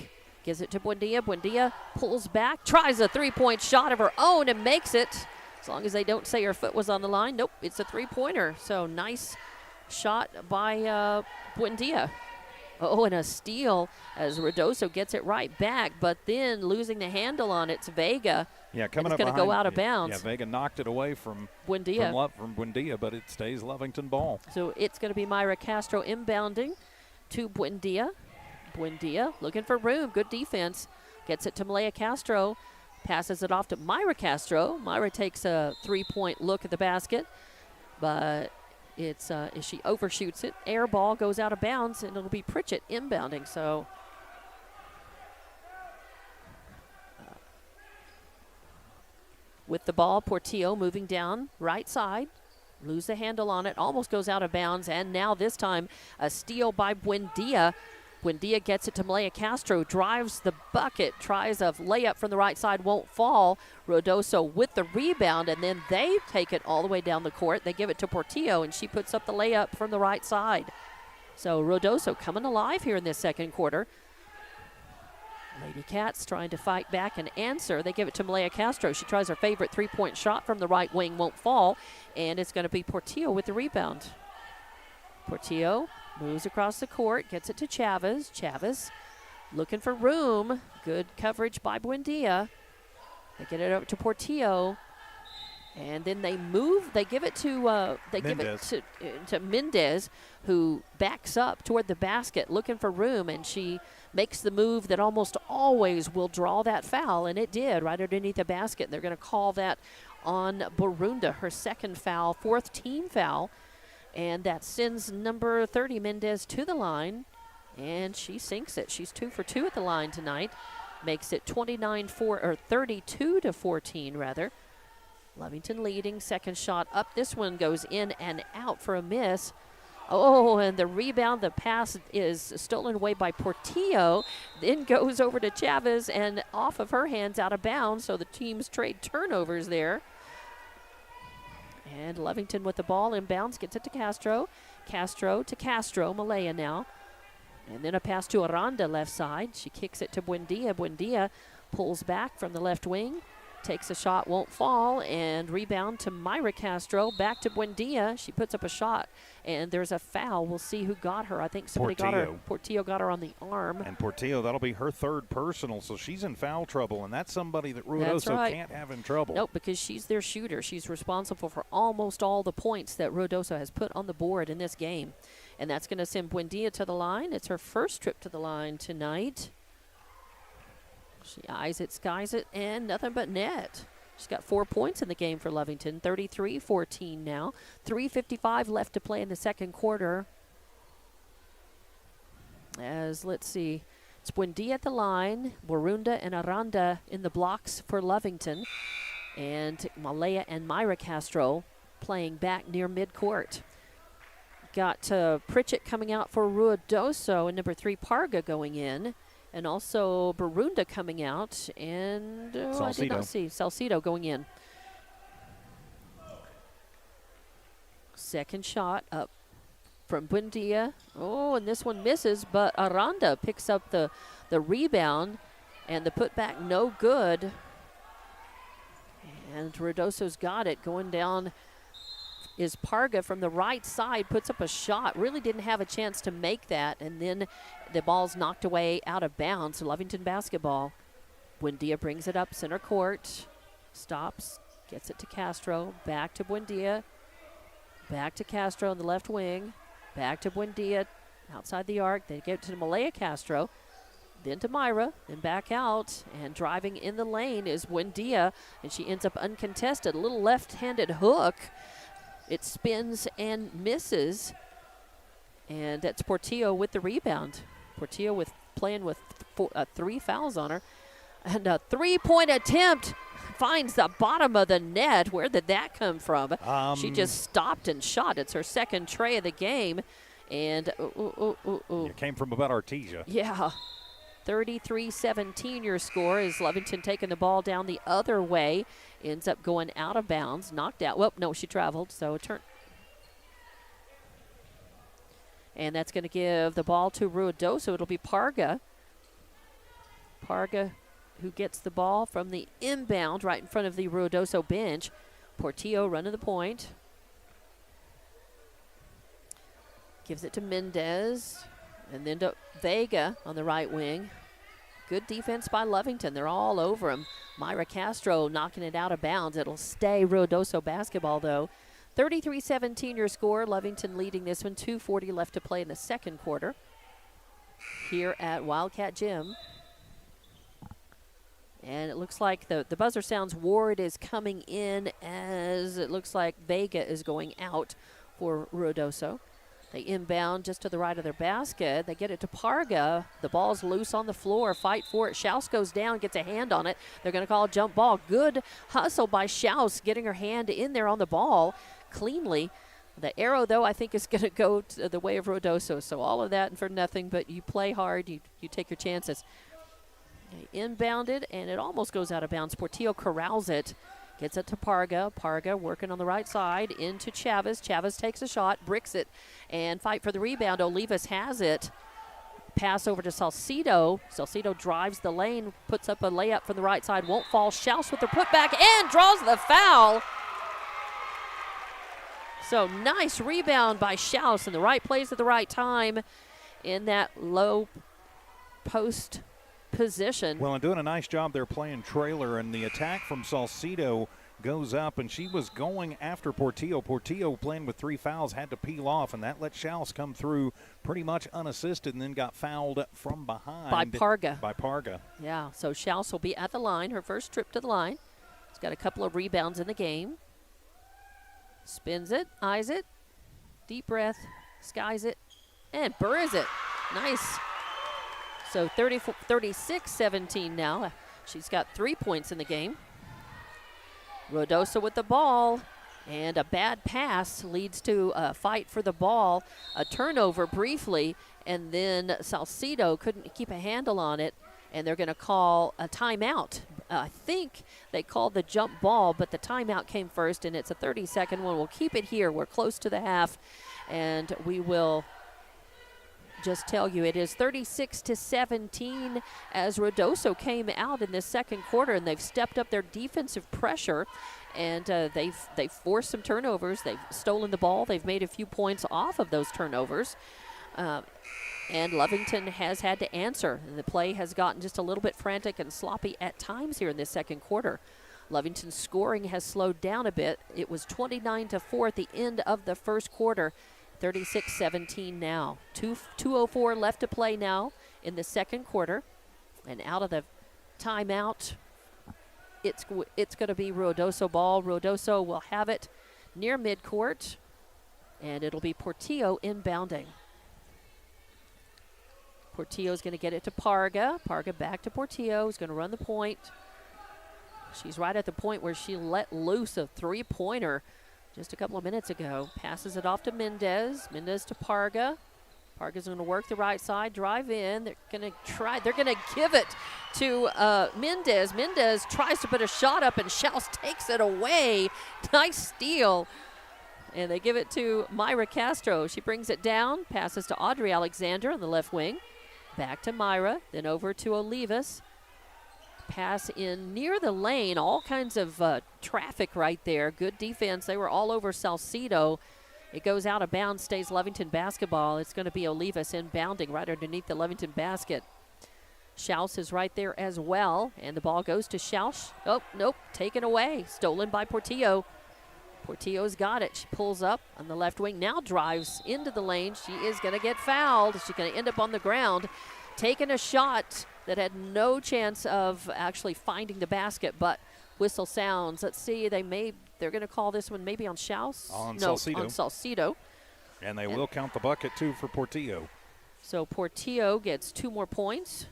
Gives it to Buendia. Buendia pulls back, tries a three-point shot of her own and makes it. As long as they don't say her foot was on the line. Nope, it's a three-pointer. So nice shot by Buendia. Oh, and a steal as Ruidoso gets it right back, but then losing the handle on it's Vega. Yeah, coming up, it's going to go out of bounds. Yeah, Vega knocked it away from Buendia. From Buendia, but it stays Lovington ball. So it's going to be Myra Castro inbounding to Buendia. Buendia looking for room. Good defense. Gets it to Malaya Castro. Passes it off to Myra Castro. Myra takes a three-point look at the basket, but it's she overshoots it. Air ball goes out of bounds, and it'll be Pritchett inbounding. So with the ball, Portillo moving down right side. Lose the handle on it. Almost goes out of bounds, and now this time a steal by Buendia. Buendia gets it to Malaya Castro, drives the bucket, tries a layup from the right side, won't fall. Ruidoso with the rebound, and then they take it all the way down the court. They give it to Portillo, and she puts up the layup from the right side. So Ruidoso coming alive here in this second quarter. Lady Cats trying to fight back and answer. They give it to Malaya Castro. She tries her favorite three-point shot from the right wing, won't fall, and it's going to be Portillo with the rebound. Portillo moves across the court, gets it to Chavez. Chavez looking for room. Good coverage by Buendia. They get it over to Portillo. And then they move. They give it to to Mendez, who backs up toward the basket looking for room, and she makes the move that almost always will draw that foul, and it did right underneath the basket. And they're going to call that on Barunda, her second foul, fourth team foul. And that sends number 30, Mendez, to the line, and she sinks it. She's 2 for 2 at the line tonight. Makes it 32-14, rather. Lovington leading. Second shot up. This one goes in and out for a miss. Oh, and the rebound, the pass is stolen away by Portillo, then goes over to Chavez and off of her hands out of bounds, so the teams trade turnovers there. And Lovington with the ball inbounds, gets it to Castro. Castro to Castro, Malaya now. And then a pass to Aranda left side. She kicks it to Buendia. Buendia pulls back from the left wing. Takes a shot, won't fall, and rebound to Myra Castro. Back to Buendia. She puts up a shot, and there's a foul. We'll see who got her. I think somebody got her. Portillo got her on the arm. And Portillo, that'll be her third personal, so she's in foul trouble, and that's somebody that Ruidoso can't have in trouble. Nope, because she's their shooter. She's responsible for almost all the points that Ruidoso has put on the board in this game. And that's going to send Buendia to the line. It's her first trip to the line tonight. She eyes it, skies it, and nothing but net. She's got 4 points in the game for Lovington, 33-14 now. 3:55 left to play in the second quarter. As, let's see, it's Buendia at the line, Barunda and Aranda in the blocks for Lovington, and Malaya and Myra Castro playing back near midcourt. Got Pritchett coming out for Ruidoso and number 3 Parga going in. And also Barunda coming out, and I did not see Salcido going in. Second shot up from Buendia. Oh, and this one misses, but Aranda picks up the rebound, and the putback no good. And Ruidoso's got it. Going down is Parga from the right side, puts up a shot. Really didn't have a chance to make that, and then the ball's knocked away out of bounds. Lovington basketball. Buendia brings it up center court. Stops, gets it to Castro. Back to Buendia. Back to Castro on the left wing. Back to Buendia outside the arc. They get it to Malaya Castro. Then to Myra, then back out. And driving in the lane is Buendia, and she ends up uncontested. A little left-handed hook. It spins and misses, and that's Portillo with the rebound. Portillo playing with 3 fouls on her. And a three-point attempt finds the bottom of the net. Where did that come from? She just stopped and shot. It's her second tray of the game. And It came from about Artesia. Yeah. 33-17 your score is Lovington taking the ball down the other way. Ends up going out of bounds, knocked out. Well, no, she traveled, so a turn. And that's going to give the ball to Ruidoso. It'll be Parga. Parga, who gets the ball from the inbound right in front of the Ruidoso bench. Portillo running the point. Gives it to Mendez. And then to Vega on the right wing. Good defense by Lovington. They're all over him. Myra Castro knocking it out of bounds. It'll stay Ruidoso basketball, though. 33-17 your score. Lovington leading this one. 2:40 left to play in the second quarter here at Wildcat Gym. And it looks like the buzzer sounds Ward is coming in as it looks like Vega is going out for Ruidoso. They inbound just to the right of their basket. They get it to Parga. The ball's loose on the floor. Fight for it. Schaus goes down, gets a hand on it. They're going to call a jump ball. Good hustle by Schaus, getting her hand in there on the ball cleanly. The arrow, though, I think is going to go the way of Ruidoso. So all of that for nothing, but you play hard. You take your chances. They inbounded, and it almost goes out of bounds. Portillo corrals it. Gets it to Parga. Parga working on the right side into Chavez. Chavez takes a shot, bricks it, and fight for the rebound. Olivas has it. Pass over to Salcido. Salcido drives the lane, puts up a layup from the right side, won't fall. Schaus with the putback and draws the foul. So nice rebound by Schaus in the right place at the right time in that low post position. Well, and doing a nice job there playing trailer, and the attack from Salcido goes up, and she was going after Portillo. Portillo, playing with 3 fouls, had to peel off, and that let Schaus come through pretty much unassisted and then got fouled from behind. By Parga. By Parga. Yeah, so Schaus will be at the line, her first trip to the line. She's got a couple of rebounds in the game. Spins it, eyes it, deep breath, skies it, and burrs it. Nice. So 36-17 now. She's got 3 points in the game. Ruidoso with the ball, and a bad pass leads to a fight for the ball, a turnover briefly, and then Salcido couldn't keep a handle on it, and they're going to call a timeout. I think they called the jump ball, but the timeout came first, and it's a 30-second one. We'll keep it here. We're close to the half, and we will just tell you it is 36-17 as Ruidoso came out in this second quarter, and they've stepped up their defensive pressure, and they've forced some turnovers. They've stolen the ball. They've made a few points off of those turnovers. And Lovington has had to answer. And the play has gotten just a little bit frantic and sloppy at times here in this second quarter. Lovington's scoring has slowed down a bit. It was 29-4 at the end of the first quarter. 36-17 now. 2:04 left to play now in the second quarter. And out of the timeout, it's going to be Ruidoso ball. Ruidoso will have it near midcourt, and it'll be Portillo inbounding. Portillo's going to get it to Parga. Parga back to Portillo. He's going to run the point. She's right at the point where she let loose a three-pointer just a couple of minutes ago. Passes it off to Mendez. Mendez to Parga. Parga's going to work the right side, drive in. They're going to give it to Mendez. Mendez tries to put a shot up, and Schaus takes it away. Nice steal. And they give it to Myra Castro. She brings it down, passes to Audrey Alexander on the left wing. Back to Myra, then over to Olivas. Pass in near the lane, all kinds of traffic right there. Good defense. They were all over Salcido. It goes out of bounds, stays Lovington basketball. It's going to be Olivas inbounding right underneath the Lovington basket. Schaus is right there as well, and the ball goes to Schaus. Oh, nope, taken away. Stolen by Portillo. Portillo's got it. She pulls up on the left wing, now drives into the lane. She is going to get fouled. She's going to end up on the ground, taking a shot that had no chance of actually finding the basket, but whistle sounds. Let's see, they're going to call this one maybe on Schaus? Salcido. On Salcido. And they will count the bucket, too, for Portillo. So Portillo gets 2 more points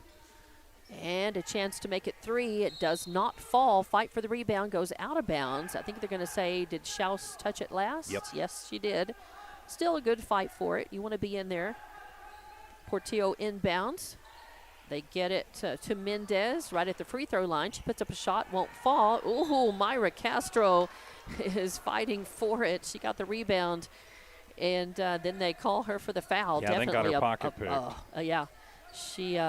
and a chance to make it 3. It does not fall. Fight for the rebound, goes out of bounds. I think they're going to say, did Schaus touch it last? Yep. Yes, she did. Still a good fight for it. You want to be in there. Portillo inbounds. They get it to Mendez right at the free throw line. She puts up a shot, won't fall. Ooh, Myra Castro is fighting for it. She got the rebound, and then they call her for the foul. Yeah, Definitely they got her pocket picked. Yeah, she.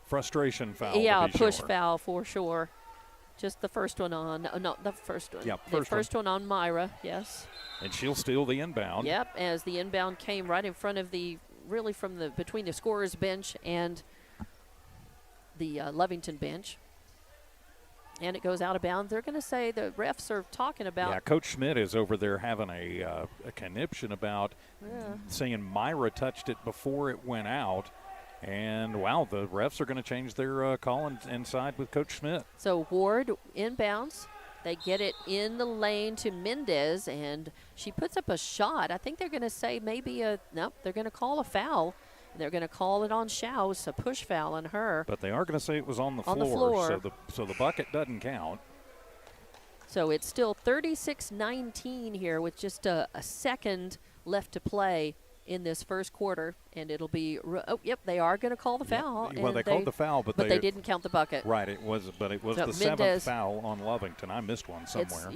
Frustration foul. Yeah, to be push sure. foul for sure. Just the first one on. Not the first one. Yep, the first one on Myra. Yes. And she'll steal the inbound. Yep. As the inbound came right in front of between the scorer's bench and the Lovington bench. And it goes out of bounds. They're going to say the refs are talking about. Yeah, Coach Schmidt is over there having a conniption about saying Myra touched it before it went out. And, wow, the refs are going to change their call inside with Coach Schmidt. So Ward inbounds. They get it in the lane to Mendez, and she puts up a shot. I think they're going to say maybe nope, they're going to call a foul. They're going to call it on Schaus, a push foul on her. But they are going to say it was on the floor. On the floor. So the bucket doesn't count. So it's still 36-19 here with just a second left to play in this first quarter, and it'll be they are going to call the foul. Well, they called the foul, but they didn't count the bucket. Right, it was So the Mendez, seventh foul on Lovington. I missed one somewhere.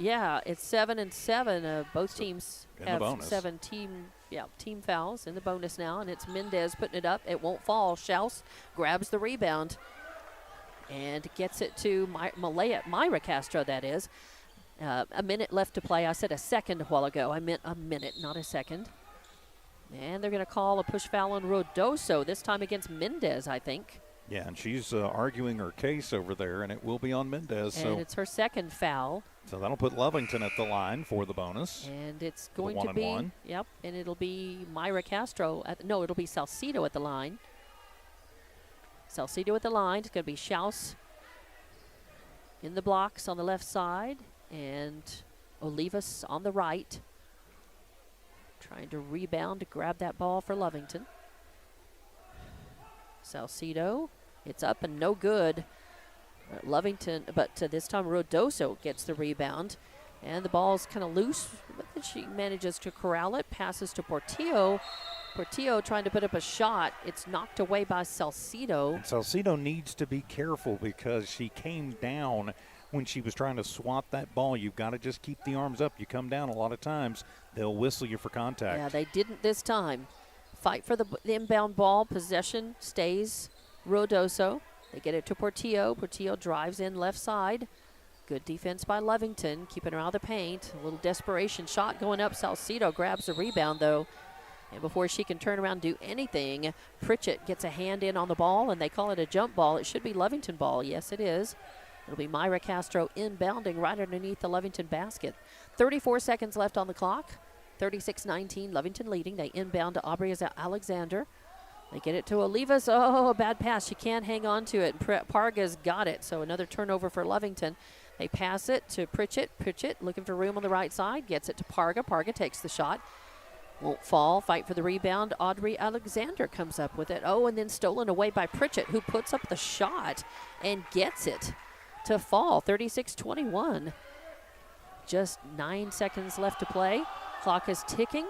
It's 7-7. Both teams in the have bonus. 7 team fouls in the bonus now, and it's Mendez putting it up. It won't fall. Schaus grabs the rebound and gets it to Myra Castro, that is. A minute left to play. I said a second a while ago. I meant a minute, not a second. And they're going to call a push foul on Ruidoso, this time against Mendez, I think. Yeah, and she's arguing her case over there, and it will be on Mendez. And it's her second foul. So that'll put Lovington at the line for the bonus. And it's going to be, and it'll be Myra Castro. It'll be Salcido at the line. Salcido at the line. It's going to be Schaus in the blocks on the left side, and Olivas on the right. Trying to rebound to grab that ball for Lovington. Salcido, it's up and no good. Lovington, but this time Ruidoso gets the rebound. And the ball's kind of loose, but she manages to corral it. Passes to Portillo. Portillo trying to put up a shot. It's knocked away by Salcido. And Salcido needs to be careful because she came down when she was trying to swat that ball. You've got to just keep the arms up. You come down a lot of times, they'll whistle you for contact. Yeah, they didn't this time. Fight for the inbound ball. Possession stays Ruidoso. They get it to Portillo. Portillo drives in left side. Good defense by Lovington, keeping her out of the paint. A little desperation shot going up. Salcido grabs the rebound, though. And before she can turn around and do anything, Pritchett gets a hand in on the ball, and they call it a jump ball. It should be Lovington ball. Yes, it is. It'll be Myra Castro inbounding right underneath the Lovington basket. 34 seconds left on the clock. 36-19, Lovington leading. They inbound to Aubrey Alexander. They get it to Olivas. Oh, a bad pass. She can't hang on to it. Parga's got it, so another turnover for Lovington. They pass it to Pritchett. Pritchett looking for room on the right side. Gets it to Parga. Parga takes the shot. Won't fall. Fight for the rebound. Audrey Alexander comes up with it. Oh, and then stolen away by Pritchett, who puts up the shot and gets it to fall. 36-21. Just 9 seconds left to play. Clock is ticking.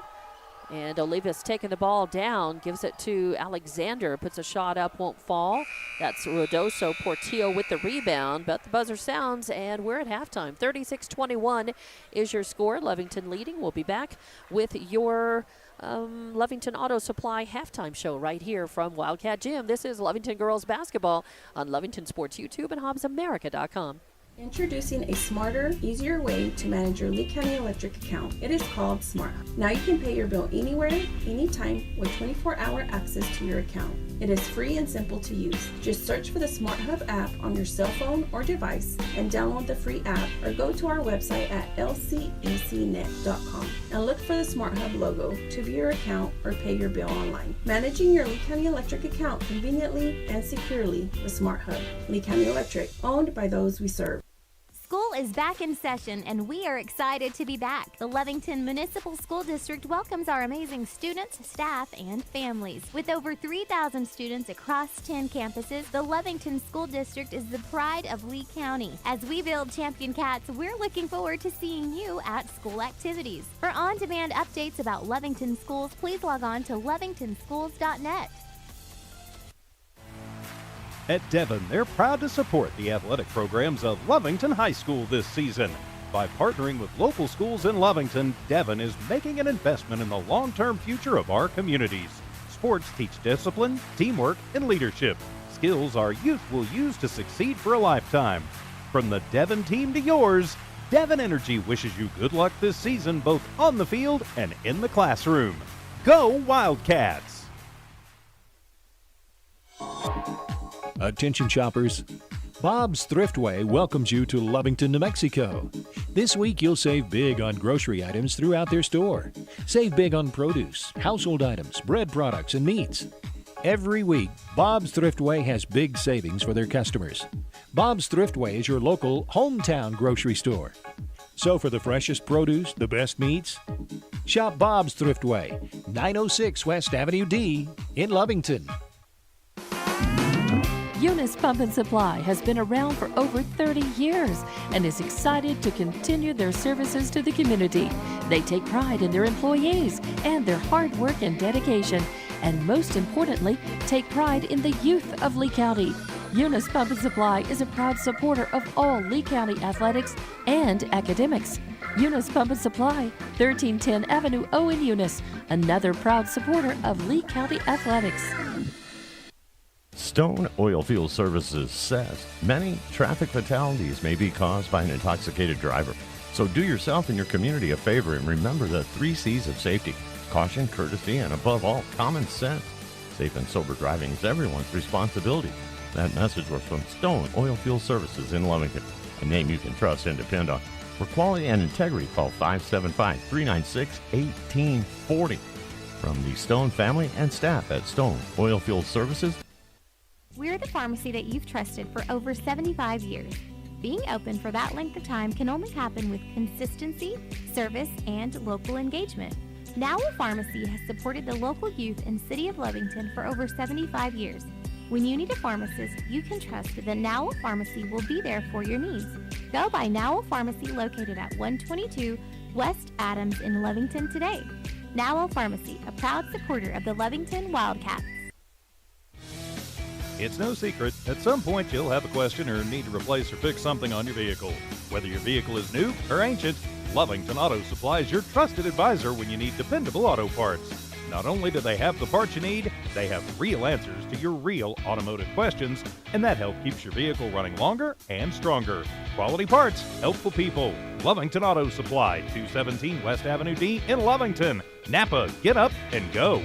And Oliva's taking the ball down, gives it to Alexander, puts a shot up, won't fall. That's Ruidoso. Portillo with the rebound, but the buzzer sounds, and we're at halftime. 36-21 is your score. Lovington leading. We'll be back with your Lovington Auto Supply halftime show right here from Wildcat Gym. This is Lovington Girls Basketball on Lovington Sports YouTube and HobbsAmerica.com. Introducing a smarter, easier way to manage your Lee County Electric account. It is called Smart Hub. Now you can pay your bill anywhere, anytime with 24-hour access to your account. It is free and simple to use. Just search for the Smart Hub app on your cell phone or device and download the free app, or go to our website at lcecnet.com and look for the Smart Hub logo to view your account or pay your bill online. Managing your Lee County Electric account conveniently and securely with Smart Hub. Lee County Electric, owned by those we serve. School is back in session, and we are excited to be back. The Lovington Municipal School District welcomes our amazing students, staff, and families. With over 3,000 students across 10 campuses, the Lovington School District is the pride of Lee County. As we build Champion Cats, we're looking forward to seeing you at school activities. For on-demand updates about Lovington schools, please log on to lovingtonschools.net. At Devon, they're proud to support the athletic programs of Lovington High School this season. By partnering with local schools in Lovington, Devon is making an investment in the long-term future of our communities. Sports teach discipline, teamwork, and leadership, skills our youth will use to succeed for a lifetime. From the Devon team to yours, Devon Energy wishes you good luck this season both on the field and in the classroom. Go Wildcats! Attention shoppers, Bob's Thriftway welcomes you to Lovington, New Mexico. This week you'll save big on grocery items throughout their store. Save big on produce, household items, bread products, and meats. Every week, Bob's Thriftway has big savings for their customers. Bob's Thriftway is your local hometown grocery store. So for the freshest produce, the best meats, shop Bob's Thriftway, 906 West Avenue D in Lovington. Eunice Pump and Supply has been around for over 30 years and is excited to continue their services to the community. They take pride in their employees and their hard work and dedication, and most importantly, take pride in the youth of Lee County. Eunice Pump and Supply is a proud supporter of all Lee County athletics and academics. Eunice Pump and Supply, 1310 Avenue O in Eunice, another proud supporter of Lee County athletics. Stone Oilfield Services says many traffic fatalities may be caused by an intoxicated driver. So do yourself and your community a favor and remember the 3 C's of safety: caution, courtesy, and above all, common sense. Safe and sober driving is everyone's responsibility. That message was from Stone Oilfield Services in Lovington, a name you can trust and depend on. For quality and integrity, call 575-396-1840. From the Stone family and staff at Stone Oilfield Services, We're the pharmacy that you've trusted for over 75 years. Being open for that length of time can only happen with consistency, service, and local engagement. Nowell Pharmacy has supported the local youth in City of Lovington for over 75 years. When you need a pharmacist, you can trust that Nowell Pharmacy will be there for your needs. Go by Nowell Pharmacy located at 122 West Adams in Lovington today. Nowell Pharmacy, a proud supporter of the Lovington Wildcats. It's no secret, at some point you'll have a question or need to replace or fix something on your vehicle. Whether your vehicle is new or ancient, Lovington Auto Supply is your trusted advisor when you need dependable auto parts. Not only do they have the parts you need, they have real answers to your real automotive questions, and that help keeps your vehicle running longer and stronger. Quality parts, helpful people. Lovington Auto Supply, 217 West Avenue D in Lovington. Napa, get up and go.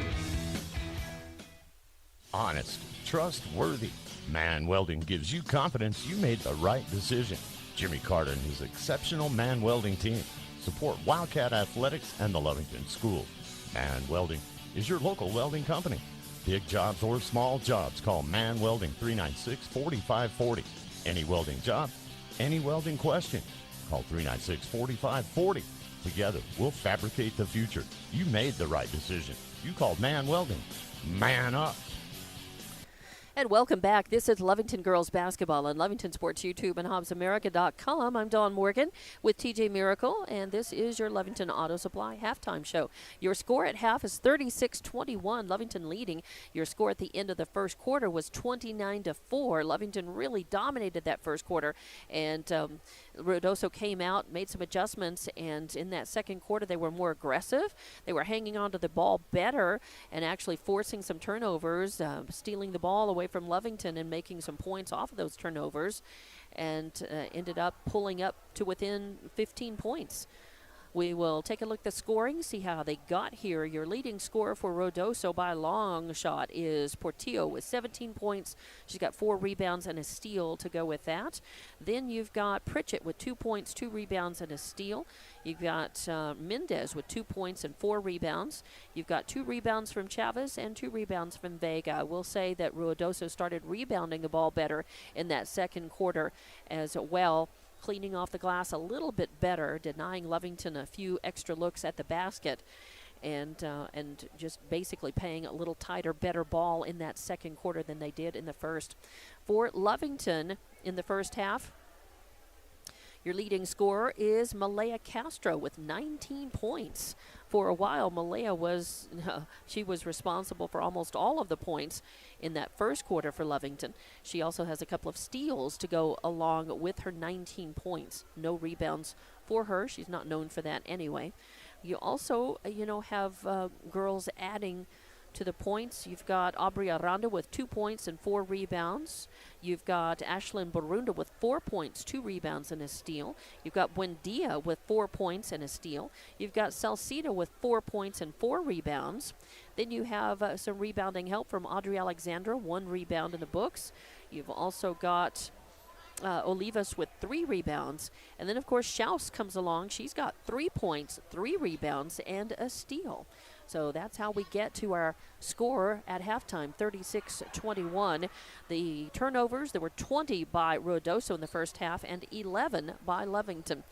honest, trustworthy. Man Welding gives you confidence you made the right decision. Jimmy Carter and his exceptional Man Welding team support Wildcat Athletics and the Lovington School. Man Welding is your local welding company. Big jobs or small jobs, call Man Welding 396-4540. Any welding job, any welding question, call 396-4540. Together, we'll fabricate the future. You made the right decision. You called Man Welding. Man up. And welcome back. This is Lovington Girls Basketball on Lovington Sports YouTube and HobbsAmerica.com. I'm Dawn Morgan with TJ Miracle, and this is your Lovington Auto Supply halftime show. Your score at half is 36-21, Lovington leading. Your score at the end of the first quarter was 29-4. Lovington really dominated that first quarter, and Ruidoso came out, made some adjustments, and in that second quarter they were more aggressive. They were hanging on to the ball better and actually forcing some turnovers, stealing the ball away from Lovington and making some points off of those turnovers, and ended up pulling up to within 15 points. We will take a look at the scoring, see how they got here. Your leading scorer for Ruidoso by a long shot is Portillo with 17 points. She's got 4 rebounds and a steal to go with that. Then you've got Pritchett with 2 points, 2 rebounds, and a steal. You've got Mendez with 2 points and 4 rebounds. You've got 2 rebounds from Chavez and 2 rebounds from Vega. I will say that Ruidoso started rebounding the ball better in that second quarter as well, cleaning off the glass a little bit better, denying Lovington a few extra looks at the basket, and just basically playing a little tighter, better ball in that second quarter than they did in the first. For Lovington in the first half, Your leading scorer is Malaya Castro with 19 points. For a while, Malaya was she was responsible for almost all of the points in that first quarter for Lovington. She also has a couple of steals to go along with her 19 points. No rebounds for her. She's not known for that anyway. You also, have girls adding to the points. You've got Aubrey Aranda with 2 points and 4 rebounds. You've got Ashlyn Barunda with 4 points, 2 rebounds, and a steal. You've got Buendia with 4 points and a steal. You've got Salcido with 4 points and 4 rebounds. Then you have some rebounding help from Audrey Alexandra, 1 rebound in the books. You've also got Olivas with 3 rebounds. And then, of course, Schaus comes along. She's got 3 points, 3 rebounds, and a steal. So that's how we get to our score at halftime, 36-21. The turnovers, there were 20 by Ruidoso in the first half and 11 by Lovington.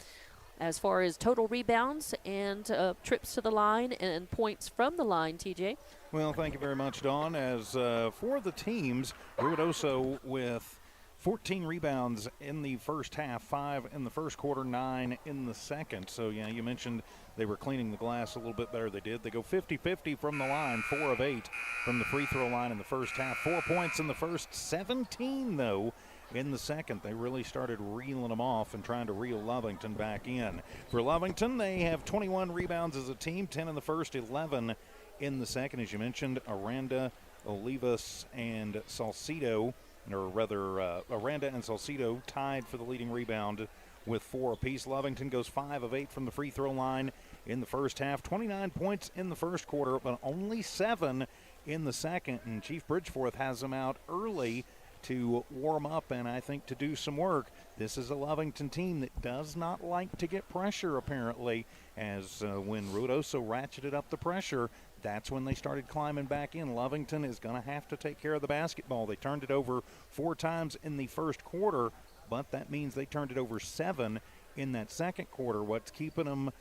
As far as total rebounds and trips to the line and points from the line, TJ. Well, thank you very much, Dawn. As for the teams, Ruidoso with 14 rebounds in the first half, 5 in the first quarter, 9 in the second. So, yeah, you mentioned they were cleaning the glass a little bit better. They did. They go 50-50 from the line, 4 of 8 from the free throw line in the first half. 4 points in the first, 17, though, in the second. They really started reeling them off and trying to reel Lovington back in. For Lovington, they have 21 rebounds as a team, 10 in the first, 11 in the second. As you mentioned, Aranda, Olivas, and Salcido, or rather Aranda and Salcido tied for the leading rebound with 4 apiece. Lovington goes 5 of 8 from the free throw line in the first half. 29 points in the first quarter, but only 7 in the second. And Chief Bridgeforth has them out early to warm up and I think to do some work. This is a Lovington team that does not like to get pressure, apparently, as when Ruidoso ratcheted up the pressure, that's when they started climbing back in. Lovington is going to have to take care of the basketball. They turned it over 4 times in the first quarter, but that means they turned it over 7 in that second quarter. What's keeping them,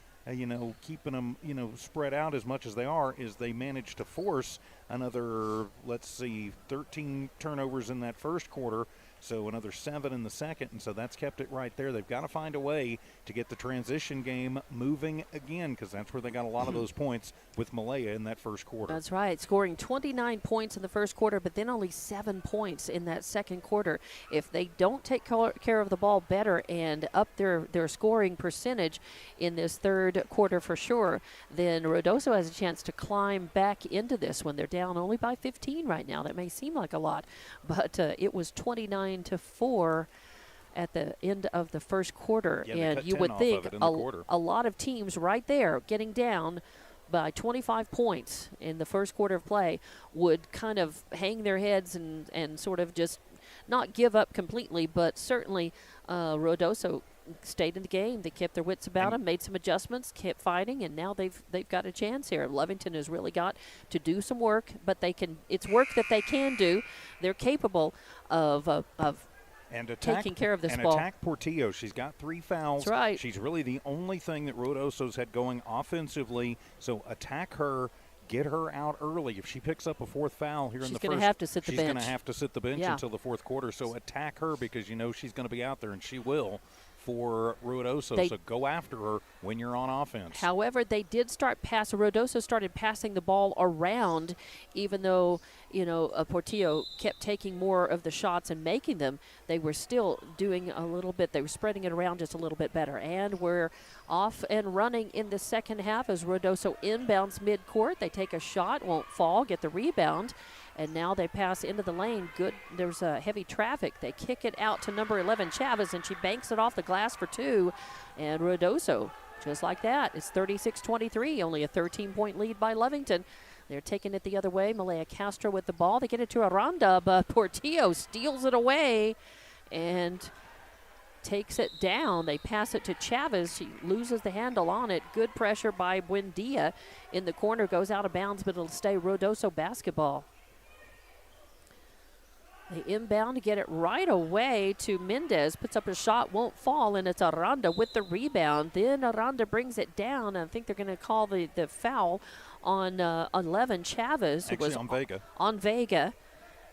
spread out as much as they are is they managed to force another, 13 turnovers in that first quarter. So another 7 in the second, and so that's kept it right there. They've got to find a way to get the transition game moving again, because that's where they got a lot of those points with Malaya in that first quarter. That's right, scoring 29 points in the first quarter, but then only 7 points in that second quarter. If they don't take care of the ball better and up their scoring percentage in this third quarter for sure, then Ruidoso has a chance to climb back into this one. They're down only by 15 right now. That may seem like a lot, but it was 29-4 at the end of the first quarter. Yeah, and you would think a lot of teams right there getting down by 25 points in the first quarter of play would kind of hang their heads and sort of just not give up completely, but certainly Ruidoso stayed in the game. They kept their wits about them, made some adjustments, kept fighting, and now they've got a chance here. Lovington has really got to do some work, but it's work that they can do. They're capable of taking care of this ball. And attack Portillo. She's got 3 fouls. That's right. She's really the only thing that Ruidoso's had going offensively. So attack her, get her out early. If she picks up a 4th foul here in the first, she's going to have to sit the bench. She's going to have to sit the bench until the 4th quarter. So attack her because you know she's going to be out there, and she will for Ruidoso. So go after her when you're on offense. However, they did start Ruidoso started passing the ball around, even though Portillo kept taking more of the shots and making them. They were still doing a little bit. They were spreading it around just a little bit better. And we're off and running in the second half as Ruidoso inbounds midcourt. They take a shot, won't fall, get the rebound. And now they pass into the lane. Good. There's heavy traffic. They kick it out to number 11, Chavez, and she banks it off the glass for 2. And Ruidoso, just like that, it's 36-23, only a 13-point lead by Lovington. They're taking it the other way. Malaya Castro with the ball. They get it to Aranda, but Portillo steals it away and takes it down. They pass it to Chavez. She loses the handle on it. Good pressure by Buendia in the corner. Goes out of bounds, but it'll stay Ruidoso basketball. They inbound to get it right away to Mendez. Puts up a shot, won't fall, and it's Aranda with the rebound. Then Aranda brings it down. I think they're going to call the foul on 11, Chavez. Actually, on Vega. On Vega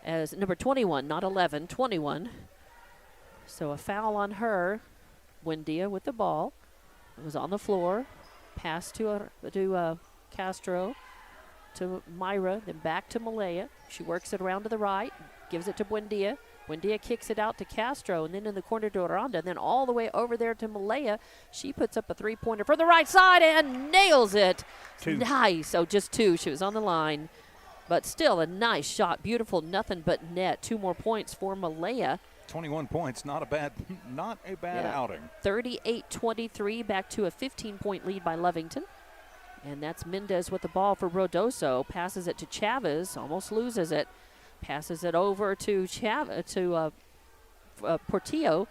as number 21, not 11, 21. So a foul on her. Buendia with the ball. It was on the floor. Pass to Castro, to Myra, then back to Malaya. She works it around to the right, gives it to Buendia. Buendia kicks it out to Castro, and then in the corner to Aranda, and then all the way over there to Malaya. She puts up a three-pointer for the right side and nails it. 2. Nice. Oh, just 2. She was on the line. But still a nice shot. Beautiful, nothing but net. 2 more points for Malaya. 21 points, not a bad outing. 38-23, back to a 15-point lead by Lovington. And that's Mendez with the ball for Ruidoso. Passes it to Chavez, almost loses it. Passes it over to Portillo.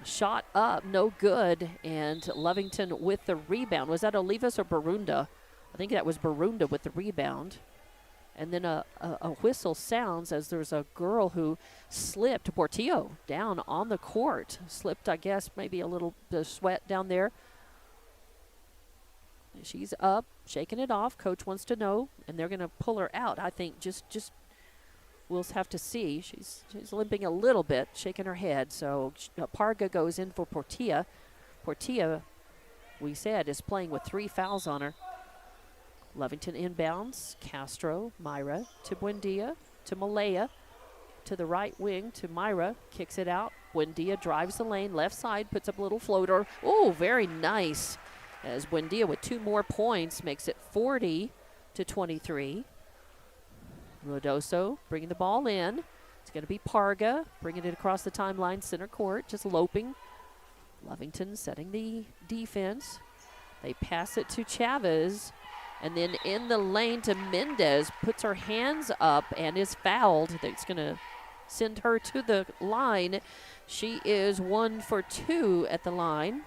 Shot up, no good. And Lovington with the rebound. Was that Olivas or Barunda? I think that was Barunda with the rebound. And then a whistle sounds as there's a girl who slipped, Portillo, down on the court. Slipped, I guess, maybe a little bit of sweat down there. She's up, shaking it off. Coach wants to know, and they're going to pull her out. I think just we'll have to see. She's limping a little bit, shaking her head. So Parga goes in for Portilla. Portilla, we said, is playing with 3 fouls on her. Lovington inbounds. Castro, Myra to Buendia, to Malaya, to the right wing to Myra. Kicks it out. Buendia drives the lane, left side, puts up a little floater. Oh, very nice. As Buendia with 2 more points makes it 40-23. Ruidoso bringing the ball in. It's going to be Parga bringing it across the timeline, center court, just loping. Lovington setting the defense. They pass it to Chavez. And then in the lane to Mendez, puts her hands up and is fouled. That's going to send her to the line. She is 1 for 2 at the line.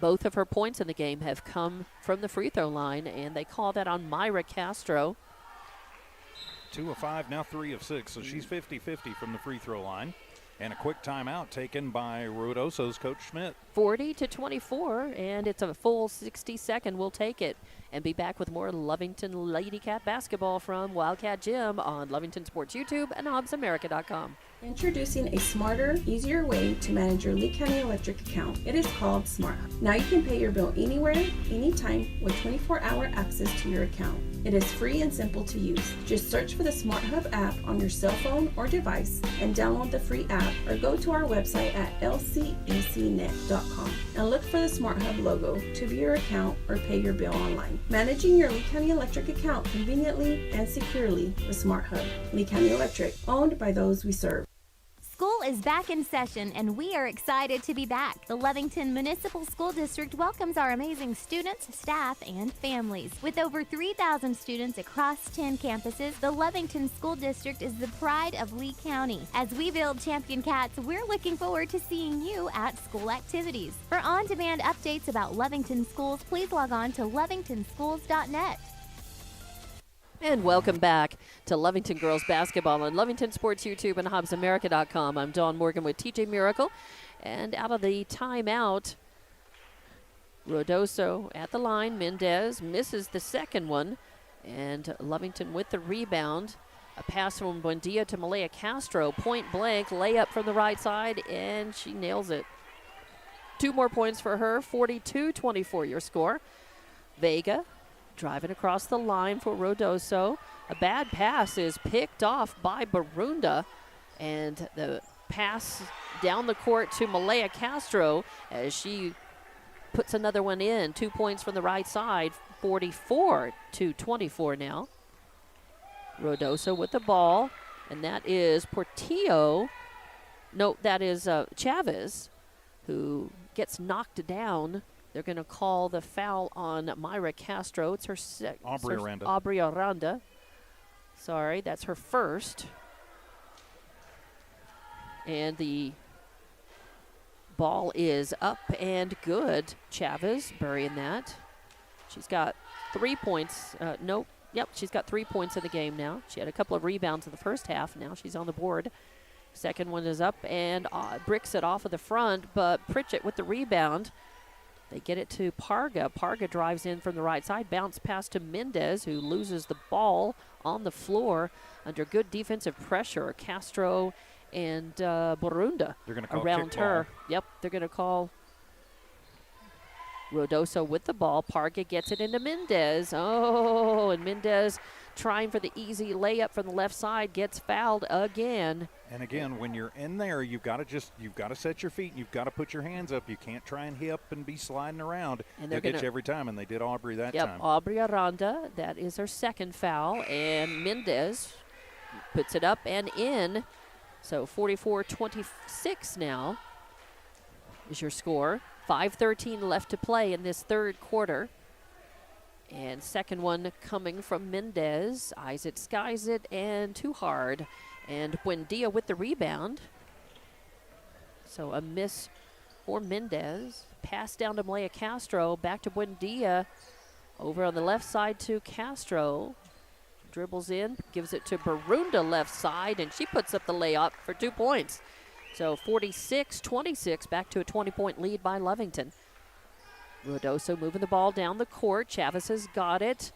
Both of her points in the game have come from the free throw line, and they call that on Myra Castro. 2 of 5, now 3 of 6, so she's 50-50 from the free throw line. And a quick timeout taken by Ruidoso's Coach Schmidt. 40-24, and it's a full 60-second. We'll take it and be back with more Lovington Lady Cat basketball from Wildcat Gym on Lovington Sports YouTube and HobbsAmerica.com. Introducing a smarter, easier way to manage your Lee County Electric account. It is called Smart Hub. Now you can pay your bill anywhere, anytime with 24-hour access to your account. It is free and simple to use. Just search for the Smart Hub app on your cell phone or device and download the free app, or go to our website at lcecnet.com and look for the Smart Hub logo to view your account or pay your bill online. Managing your Lee County Electric account conveniently and securely with Smart Hub. Lee County Electric, owned by those we serve. School is back in session, and we are excited to be back. The Lovington Municipal School District welcomes our amazing students, staff, and families. With over 3,000 students across 10 campuses, the Lovington School District is the pride of Lee County. As we build champion cats, we're looking forward to seeing you at school activities. For on-demand updates about Lovington schools, please log on to lovingtonschools.net. And welcome back to Lovington Girls Basketball on Lovington Sports YouTube and HobbsAmerica.com. I'm Dawn Morgan with TJ Miracle. And out of the timeout, Ruidoso at the line. Mendez misses the second one. And Lovington with the rebound. A pass from Buendia to Malaya Castro. Point blank, layup from the right side, and she nails it. 2 more points for her, 42-24 your score. Vega driving across the line for Ruidoso. A bad pass is picked off by Barunda, and the pass down the court to Malaya Castro as she puts another one in. 2 points from the right side, 44-24 now. Ruidoso with the ball, and that is Portillo. No, that is Chavez, who gets knocked down. They're going to call the foul on Myra Castro. It's her Aubrey Aranda. Sorry, that's her first. And the ball is up and good. Chavez burying that. She's got 3 points. She's got 3 points in the game now. She had a couple of rebounds in the first half. Now she's on the board. Second one is up and bricks it off of the front, but Pritchett with the rebound. They get it to Parga. Parga drives in from the right side. Bounce pass to Mendez, who loses the ball on the floor under good defensive pressure. Castro and Borunda They're going to call around kickball. her. Yep, they're going to call Ruidoso with the ball. Parga gets it into Mendez. Oh, and Mendez trying for the easy layup from the left side, gets fouled again. And again, when you're in there, you've got to set your feet and you've got to put your hands up. You can't try and hip and be sliding around. And they'll get you every time, and they did Aubrey that time. Yep, Aubrey Aranda, that is her second foul, and Mendez puts it up and in. So 44-26 now is your score. 5:13 left to play in this third quarter. And second one coming from Mendez. Eyes it, skies it, and too hard. And Buendia with the rebound. So a miss for Mendez. Pass down to Malaya Castro. Back to Buendia. Over on the left side to Castro. Dribbles in, gives it to Barunda left side, and she puts up the layup for 2 points. So 46-26, back to a 20-point lead by Lovington. Ruidoso moving the ball down the court. Chavez has got it.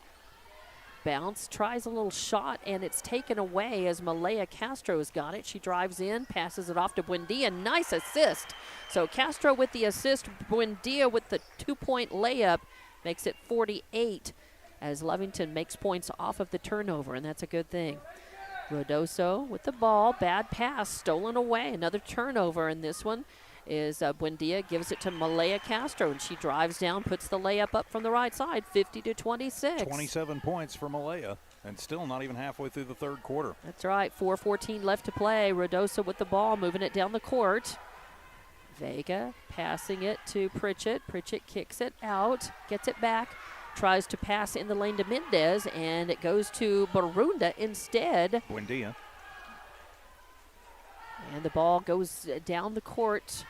Bounce, tries a little shot, and it's taken away as Malaya Castro has got it. She drives in, passes it off to Buendia. Nice assist. So Castro with the assist, Buendia with the 2-point layup, makes it 48 as Lovington makes points off of the turnover, and that's a good thing. Ruidoso with the ball, bad pass, stolen away. Another turnover, and this one is Buendia gives it to Malaya Castro, and she drives down, puts the layup up from the right side, 50-26. 27 points for Malaya, and still not even halfway through the third quarter. That's right, 4:14 left to play. Ruidoso with the ball, moving it down the court. Vega passing it to Pritchett. Pritchett kicks it out, gets it back, tries to pass in the lane to Mendez, and it goes to Barunda instead. Buendia. And the ball goes down the court.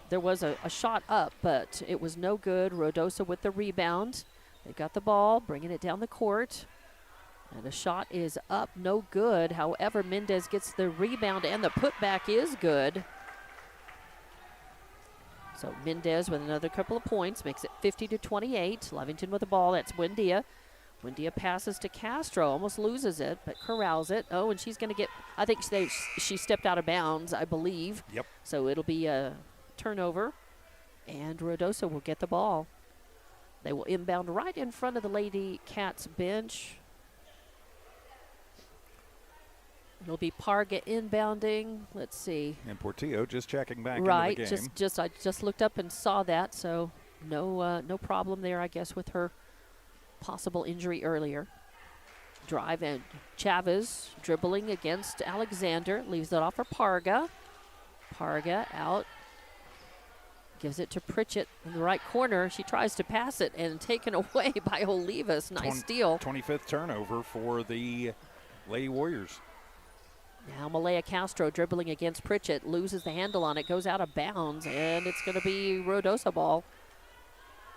There was a shot up, but it was no good. Ruidoso with the rebound. They got the ball, bringing it down the court. And the shot is up, no good. However, Mendez gets the rebound, and the putback is good. So Mendez with another couple of points makes it 50-28. Lovington with the ball. That's Buendia. Buendia passes to Castro, almost loses it, but corrals it. Oh, and she's going to get, I think she stepped out of bounds, I believe. Yep. So it'll be a turnover, and Ruidoso will get the ball. They will inbound right in front of the Lady Cats bench. It'll be Parga inbounding. Let's see. And Portillo just checking back right, into the game. I just looked up and saw that, so no problem there, I guess, with her possible injury earlier. Drive and Chavez dribbling against Alexander, leaves it off for Parga. Parga out, gives it to Pritchett in the right corner. She tries to pass it and taken away by Olivas. Nice steal. 25th turnover for the Lady Warriors. Now Malaya Castro dribbling against Pritchett, loses the handle on it, goes out of bounds, and it's going to be Ruidoso ball.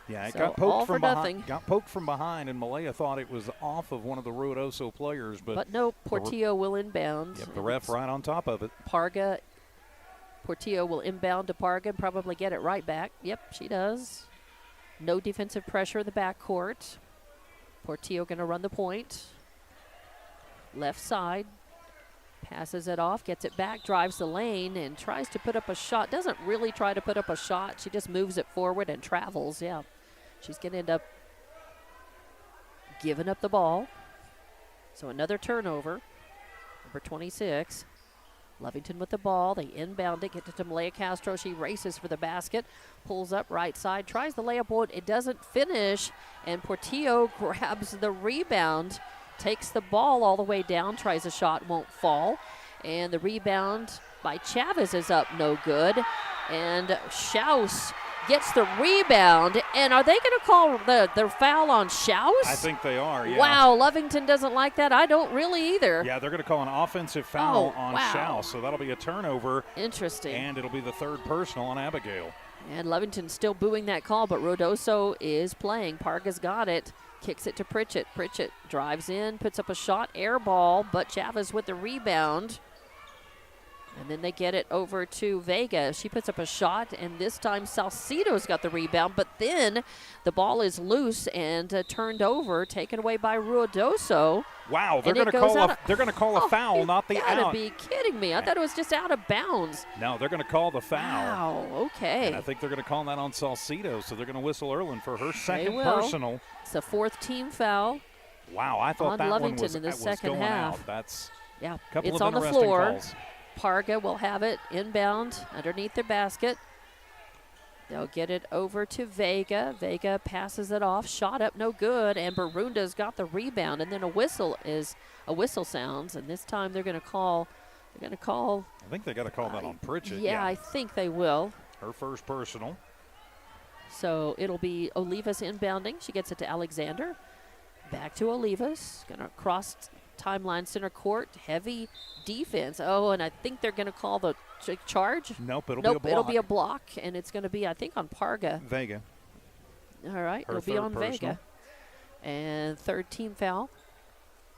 Yeah, it So got all poked for from nothing. behind. Got poked from behind, and Malaya thought it was off of one of the Ruidoso players, but no, Portillo will inbound. Yep, the ref right on top of it. Portillo will inbound to Parga and probably get it right back. Yep, she does. No defensive pressure in the backcourt. Portillo going to run the point. Left side. Passes it off, gets it back, drives the lane, and tries to put up a shot. Doesn't really try to put up a shot. She just moves it forward and travels. Yeah, she's going to end up giving up the ball. So another turnover. Number 26. Lovington with the ball. They inbound it, get it to Malaya Castro. She races for the basket, pulls up right side, tries the layup. It doesn't finish, and Portillo grabs the rebound. Takes the ball all the way down, tries a shot, won't fall. And the rebound by Chavez is up, no good. And Schaus gets the rebound. And are they going to call the foul on Schaus? I think they are, yeah. Wow, Lovington doesn't like that. I don't really either. Yeah, they're going to call an offensive foul on wow. Schaus, so that'll be a turnover. Interesting. And it'll be the third personal on Abigail. And Lovington's still booing that call, but Ruidoso is playing. Parga's got it. Kicks it to Pritchett. Pritchett drives in, puts up a shot, air ball, but Chavez with the rebound. And then they get it over to Vega. She puts up a shot, and this time Salcedo's got the rebound. But then the ball is loose and turned over, taken away by Ruidoso. Wow, they're And going to call a foul, not the out. You out. gotta be kidding me. I thought it was just out of bounds. No, they're going to call the foul. Wow, okay. And I think they're going to call that on Salcedo, so they're going to whistle Erlin for her second will. personal. It's a 4th team foul. Wow, I thought on that Lovington one was, in the was second going half. out. That's Yeah, a couple it's of on the interesting floor. calls. Parga will have it inbound underneath the basket. They'll get it over to Vega. Vega passes it off. Shot up, no good. And Barunda's got the rebound. And then a whistle sounds. And this time they're going to call. I think they got to call that on Pritchett. Yeah, I think they will. Her first personal. So it'll be Olivas inbounding. She gets it to Alexander. Back to Olivas. Going to cross timeline center court. Heavy defense. Oh, and I think they're going to call the charge. Nope, it'll be a block. It'll be a block, and it's going to be, I think, on Parga. Vega. All right, Her it'll be on personal. Vega. And 3rd team foul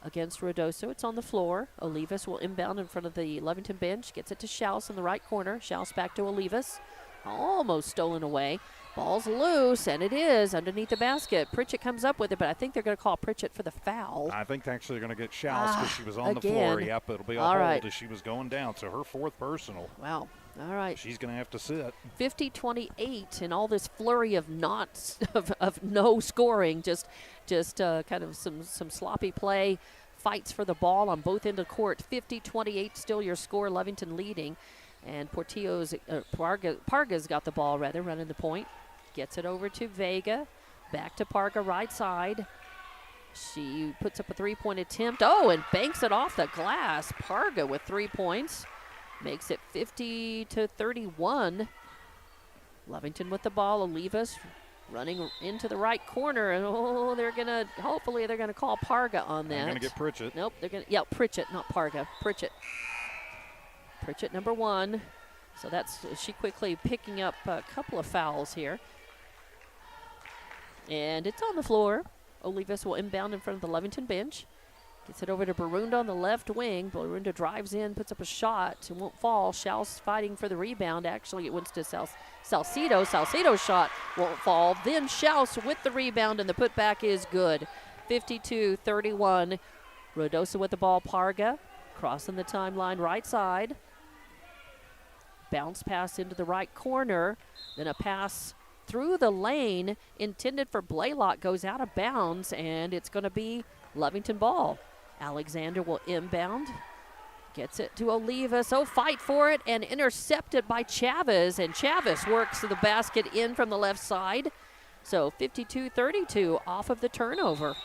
against Ruidoso. It's on the floor. Olivas will inbound in front of the Lovington bench. Gets it to Schaus in the right corner. Schaus back to Olivas. Almost stolen away. Ball's loose, and it is underneath the basket. Pritchett comes up with it, but I think they're going to call Pritchett for the foul. I think actually they're going to get Schaus because she was on the again. floor. Yep, it'll be a All hold right. as she was going down. So her 4th personal. Wow. All right. She's going to have to sit. 50-28, and all this flurry of of no scoring, just kind of some sloppy play, fights for the ball on both ends of court. 50-28, still your score. Lovington leading, and Parga's got the ball running the point. Gets it over to Vega, back to Parga right side. She puts up a 3-point attempt. Oh, and banks it off the glass. Parga with 3 points. Makes it 50-31. Lovington with the ball. Olivas running into the right corner. And hopefully they're gonna call Parga on that. They're going to get Pritchett. Nope, Pritchett, not Parga. Pritchett number 1. So she quickly picking up a couple of fouls here. And it's on the floor. Olivas will inbound in front of the Lovington bench. Gets it over to Barunda on the left wing. Barunda drives in, puts up a shot. It won't fall. Schaus fighting for the rebound. Actually, it went to Salcedo. Salcedo's shot won't fall. Then Schaus with the rebound, and the putback is good. 52-31. Ruidoso with the ball. Parga crossing the timeline right side. Bounce pass into the right corner. Then a pass through the lane intended for Blaylock goes out of bounds, and it's going to be Lovington ball. Alexander will inbound. Gets it to Olivas. Oh, fight for it, and intercepted by Chavez. And Chavez works the basket in from the left side. So 52-32 off of the turnover.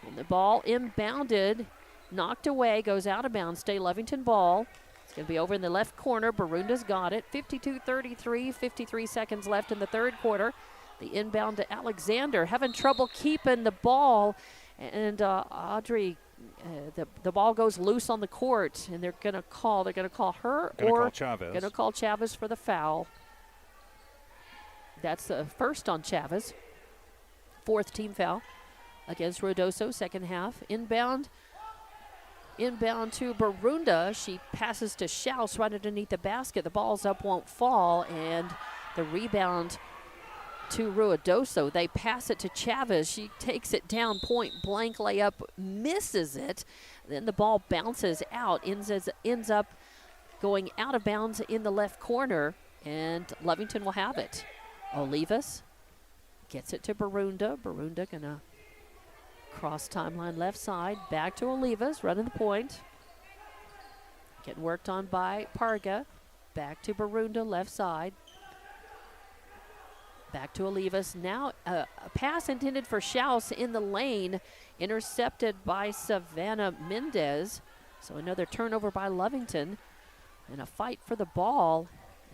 And the ball inbounded, knocked away, goes out of bounds. Stay Lovington ball. It's going to be over in the left corner. Barunda's got it. 52-33, 53 seconds left in the 3rd quarter. The inbound to Alexander, having trouble keeping the ball. And Audrey, the ball goes loose on the court, and they're going to call her or going to call Chavez for the foul. That's the first on Chavez. 4th team foul against Ruidoso, second half. Inbound to Barunda. She passes to Schaus right underneath the basket. The ball's up, won't fall, and the rebound to Ruidoso. They pass it to Chavez. She takes it down, point blank layup, misses it. Then the ball bounces out, ends up going out of bounds in the left corner, and Lovington will have it. Olivas gets it to Barunda. Barunda gonna cross timeline left side, back to Olivas, running the point. Getting worked on by Parga. Back to Barunda, left side. Back to Olivas. Now a pass intended for Schaus in the lane, intercepted by Savannah Mendez. So another turnover by Lovington, and a fight for the ball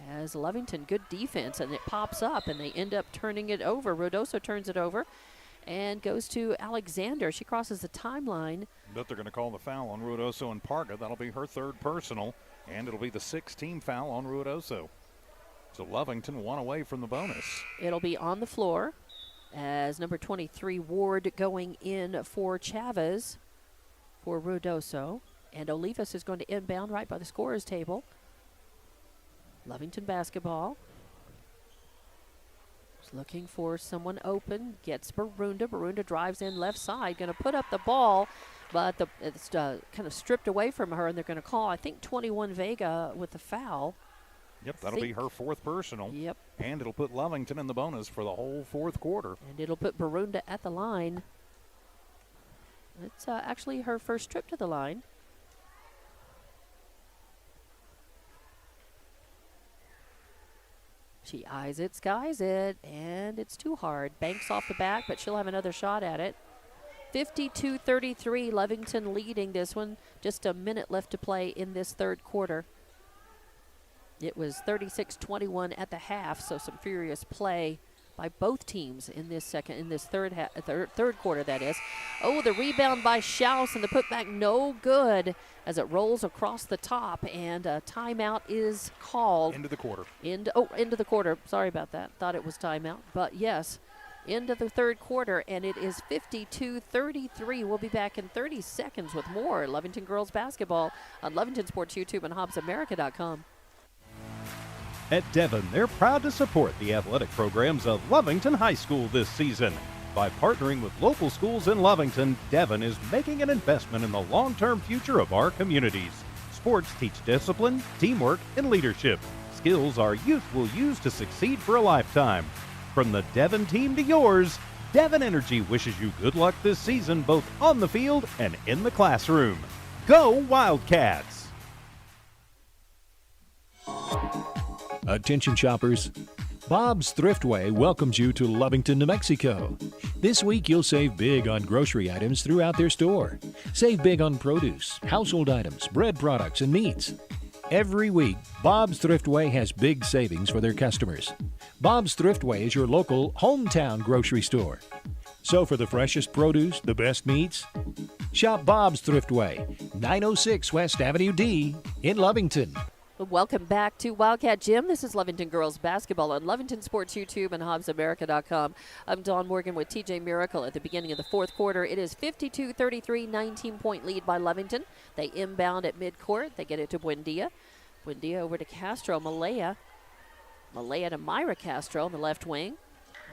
as Lovington, good defense, and it pops up, and they end up turning it over. Ruidoso turns it over and goes to Alexander. She crosses the timeline. But they're going to call the foul on Ruidoso and Parga. That'll be her 3rd personal, and it'll be the 6th team foul on Ruidoso. So Lovington 1 away from the bonus. It'll be on the floor as number 23 Ward going in for Chavez for Ruidoso. And Olivas is going to inbound right by the scorer's table. Lovington basketball. Just looking for someone open. Gets Barunda. Barunda drives in left side. Going to put up the ball, but it's kind of stripped away from her, and they're going to call, I think, 21 Vega with the foul. Yep, that'll be her fourth personal. Yep. And it'll put Lovington in the bonus for the whole fourth quarter. And it'll put Barunda at the line. It's actually her first trip to the line. She eyes it, skies it, and it's too hard. Banks off the back, but she'll have another shot at it. 52-33, Lovington leading this one. Just a minute left to play in this third quarter. It was 36-21 at the half, so some furious play by both teams in this third quarter, that is. Oh, the rebound by Schaus, and the putback no good as it rolls across the top, and a timeout is called. Into the quarter. Into the quarter. Sorry about that. Thought it was timeout, but yes. Into the third quarter, and it is 52-33. We'll be back in 30 seconds with more Lovington girls basketball on Lovington Sports YouTube and HobbsAmerica.com. At Devon, they're proud to support the athletic programs of Lovington High School this season. By partnering with local schools in Lovington, Devon is making an investment in the long-term future of our communities. Sports teach discipline, teamwork, and leadership, skills our youth will use to succeed for a lifetime. From the Devon team to yours, Devon Energy wishes you good luck this season, both on the field and in the classroom. Go Wildcats! Attention shoppers, Bob's Thriftway welcomes you to Lovington, New Mexico. This week you'll save big on grocery items throughout their store. Save big on produce, household items, bread products, and meats. Every week, Bob's Thriftway has big savings for their customers. Bob's Thriftway is your local hometown grocery store. So for the freshest produce, the best meats, shop Bob's Thriftway, 906 West Avenue D in Lovington. Welcome back to Wildcat Gym. This is Lovington girls basketball on Lovington Sports YouTube and HobbsAmerica.com. I'm Dawn Morgan with TJ Miracle at the beginning of the fourth quarter. It is 52-33, 19-point lead by Lovington. They inbound at midcourt. They get it to Buendia. Buendia over to Castro. Malaya to Myra Castro on the left wing.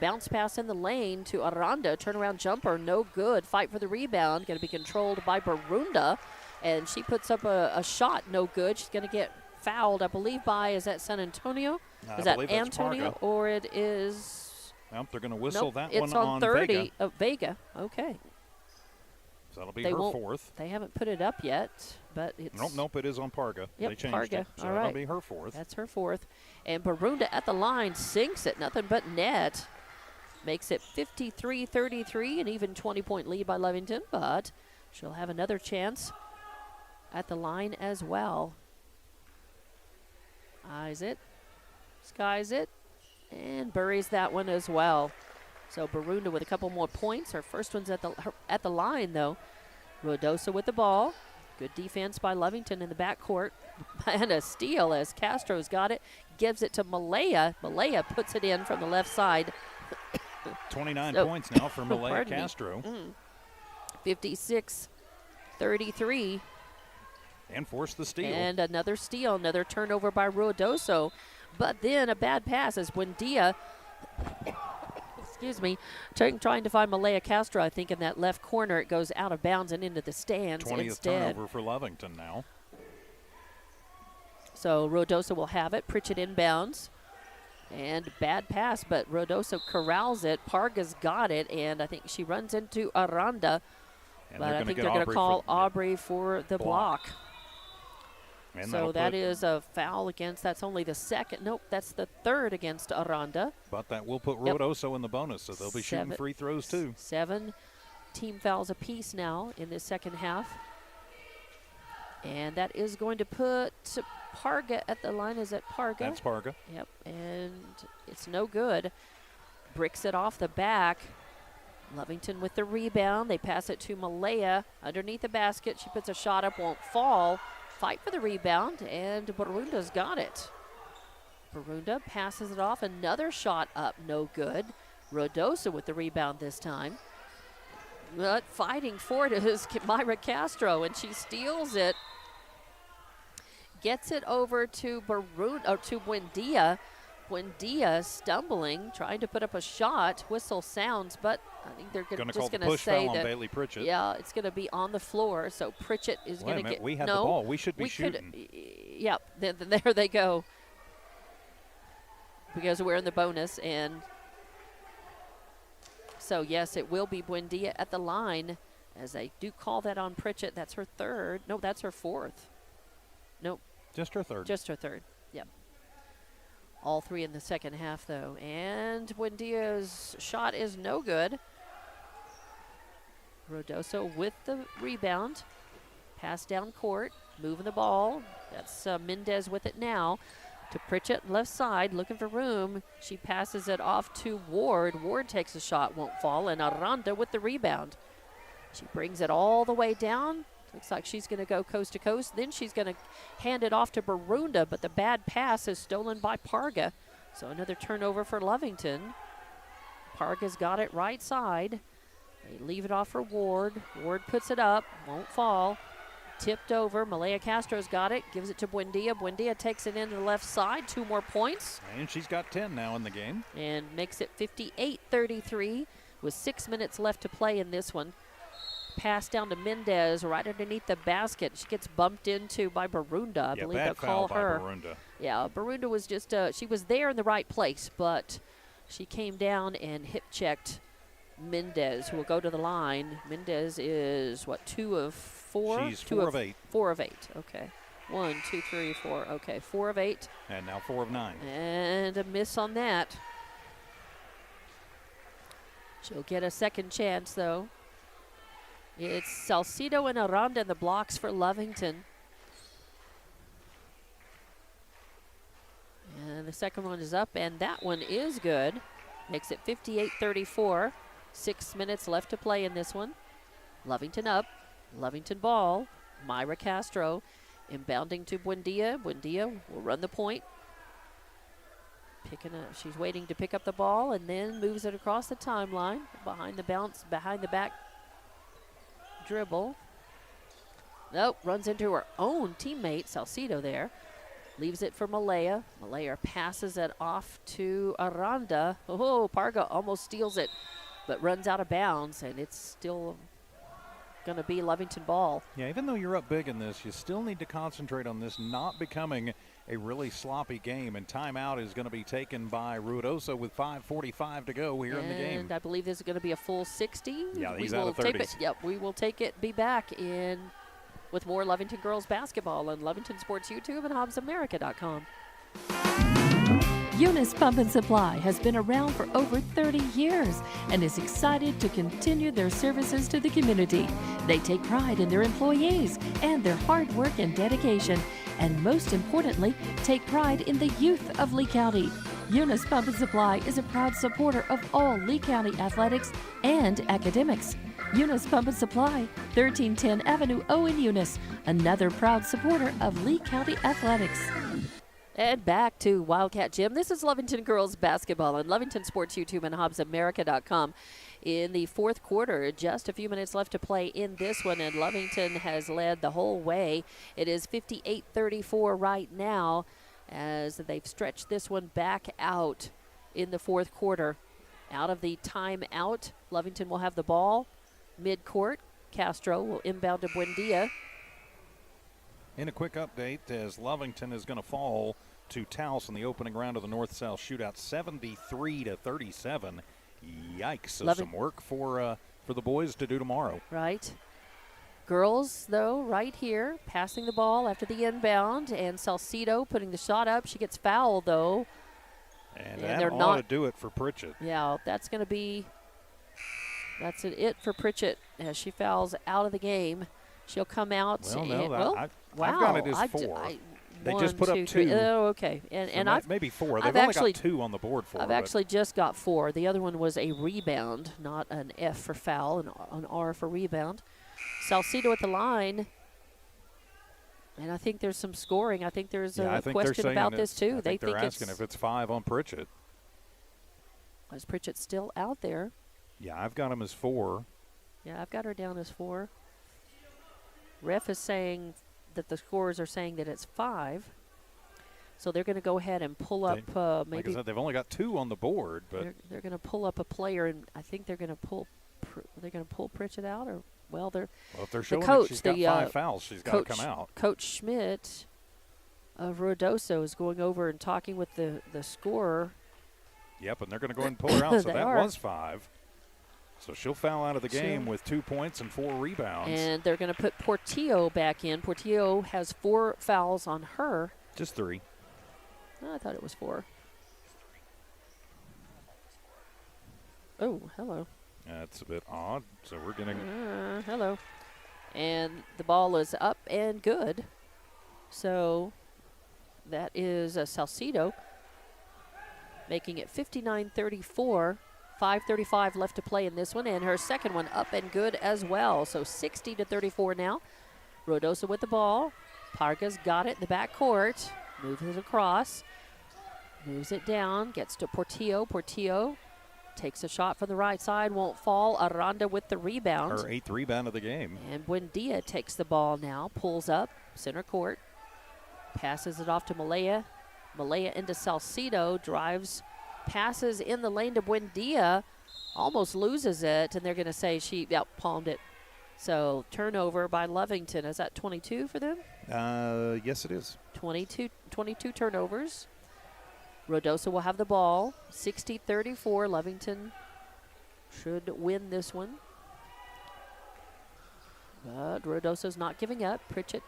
Bounce pass in the lane to Aranda. Turnaround jumper, no good. Fight for the rebound. Going to be controlled by Barunda. And she puts up a shot, no good. She's going to get fouled, I believe, by, is that San Antonio? Is that Antonio? Or it is... Nope, they're going to whistle that it's one on 30. Vega. Vega, okay. So that'll be her fourth. They haven't put it up yet, but it's... Nope, it is on Parga. Yep, they changed Parga. it. So all right. that'll be her fourth. That's her fourth. And Barunda at the line sinks it, nothing but net. Makes it 53-33, an even 20-point lead by Lovington, but she'll have another chance at the line as well. Eyes it, skies it, and buries that one as well. So Barunda with a couple more points. Her first one's at the line, though. Ruidoso with the ball. Good defense by Lovington in the backcourt. And a steal as Castro's got it. Gives it to Malaya. Malaya puts it in from the left side. 29 points now for Malaya Castro. 56-33. And force the steal. And another steal, another turnover by Ruidoso. But then a bad pass as Buendia, trying to find Malaya Castro, I think, in that left corner. It goes out of bounds and into the stands 20th instead. turnover for Lovington now. So Ruidoso will have it. Pritchett inbounds. And bad pass, but Ruidoso corrals it. Parga's got it, and I think she runs into Aranda. And but I think they're going to call Aubrey for the block. And so that is a foul against, that's only the second. Nope, that's the third against Aranda. But that will put Ruidoso in the bonus, so they'll be shooting free throws too. 7 team fouls apiece now in the second half. And that is going to put Parga at the line. Is it Parga? That's Parga. Yep, and it's no good. Bricks it off the back. Lovington with the rebound. They pass it to Malaya underneath the basket. She puts a shot up, won't fall. Fight for the rebound, and Barunda's got it. Barunda passes it off. Another shot up, no good. Ruidoso with the rebound this time. But fighting for it is Myra Castro, and she steals it. gets it over to Buendia. Buendia stumbling, trying to put up a shot. Whistle sounds, but I think they're just going to say that Bailey Pritchett. Yeah, it's going to be on the floor. So Pritchett is going to get. We had no, the ball. We should be shooting. Yep. There they go. Because we're in the bonus, and so yes, it will be Buendia at the line, as they do call that on Pritchett. That's her third. No, that's her fourth. Nope. Just her third. Just her third. Yep. All three in the second half, though. And Buendia's shot is no good. Ruidoso with the rebound. Pass down court. Moving the ball. That's Mendez with it now. To Pritchett, left side, looking for room. She passes it off to Ward. Ward takes a shot, won't fall. And Aranda with the rebound. She brings it all the way down. Looks like she's going to go coast to coast. Then she's going to hand it off to Barunda, but the bad pass is stolen by Parga. So another turnover for Lovington. Parga's got it right side. They leave it off for Ward. Ward puts it up, won't fall. Tipped over. Malaya Castro's got it, gives it to Buendia. Buendia takes it into the left side. 2 more points. And she's got 10 now in the game. And makes it 58-33 with 6 minutes left to play in this one. Pass down to Mendez right underneath the basket. She gets bumped into by Barunda. I believe they'll call her. Barunda. Yeah, Barunda was just, she was there in the right place, but she came down and hip checked Mendez, who will go to the line. Mendez is, what, 2 of 4? She's 4 of 8. 4 of 8, okay. 1, 2, 3, 4, okay. 4 of 8. And now 4 of 9. And a miss on that. She'll get a second chance, though. It's Salcido and Aranda in the blocks for Lovington. And the second one is up, and that one is good. Makes it 58-34. 6 minutes left to play in this one. Lovington up. Lovington ball. Myra Castro inbounding to Buendia. Buendia will run the point. Picking up. She's waiting to pick up the ball and then moves it across the timeline. Behind the bounce, behind the back dribble. Nope, runs into her own teammate, Salcido there. Leaves it for Malaya. Malaya passes it off to Aranda. Oh, Parga almost steals it, but runs out of bounds, and it's still going to be Lovington ball. Yeah, even though you're up big in this, you still need to concentrate on this not becoming a really sloppy game, and timeout is going to be taken by Ruidoso with 5:45 to go here in the game. And I believe this is going to be a full 60. Yeah, he's we out will of 30s. Yep, we will take it, be back in with more Lovington girls basketball on Lovington Sports YouTube and HobbsAmerica.com. Eunice Pump and Supply has been around for over 30 years and is excited to continue their services to the community. They take pride in their employees and their hard work and dedication, and most importantly, take pride in the youth of Lee County. Eunice Pump and Supply is a proud supporter of all Lee County athletics and academics. Eunice Pump and Supply, 1310 Avenue O in Eunice, another proud supporter of Lee County athletics. And back to Wildcat Gym. This is Lovington girls basketball on Lovington Sports YouTube and HobbsAmerica.com. In the fourth quarter, just a few minutes left to play in this one, and Lovington has led the whole way. It is 58-34 right now as they've stretched this one back out in the fourth quarter. Out of the timeout, Lovington will have the ball mid-court. Castro will inbound to Buendia. In a quick update, as Lovington is going to fall to Taos in the opening round of the North-South Shootout, 73-37. Yikes! So some work for the boys to do tomorrow. Right. Girls, though, right here, passing the ball after the inbound, and Salcido putting the shot up. She gets fouled, though. And that ought to do it for Pritchett. Yeah, that's going to be – it for Pritchett as she fouls out of the game. She'll come out. Well, no, wow. I've got it as 4. They just put up 2. Oh, okay. And I've maybe 4. They've only got 2 on the board for. I've actually just got 4. The other one was a rebound, not an F for foul, an R for rebound. Salcido at the line. And I think there's some scoring. I think there's a question about this, too. I think they're asking if it's 5 on Pritchett. Is Pritchett still out there? Yeah, I've got him as 4. Yeah, I've got her down as 4. Ref is saying that the scores are saying that it's 5. So they're going to go ahead and pull up maybe. Like I said, they've only got 2 on the board, but they're going to pull up a player, and I think they're going to pull. They're going to pull Pritchett out, or if they're showing coach, that she's got 5 fouls, she's got to come out. Coach Schmidt of Ruidoso is going over and talking with the scorer. Yep, and they're going to go ahead and pull her out. So that are. was 5. So she'll foul out of the game with 2 points and 4 rebounds. And they're going to put Portillo back in. Portillo has 4 fouls on her. Just 3. Oh, I thought it was 4. Oh, hello. That's a bit odd. So we're getting. Hello. And the ball is up and good. So that is Salcido making it 59-34. 5:35 left to play in this one, and her second one up and good as well. So 60-34 now. Ruidoso with the ball. Parga's got it in the back court. Moves it across. Moves it down. Gets to Portillo. Portillo takes a shot from the right side. Won't fall. Aranda with the rebound. Her 8th rebound of the game. And Buendia takes the ball now. Pulls up. Center court. Passes it off to Malaya. Malaya into Salcido. Drives. Passes in the lane to Buendia. Almost loses it. And they're going to say she palmed it. So turnover by Lovington. Is that 22 for them? Yes, it is. 22 turnovers. Ruidoso will have the ball. 60-34. Lovington should win this one. But Ruidoso's not giving up. Pritchett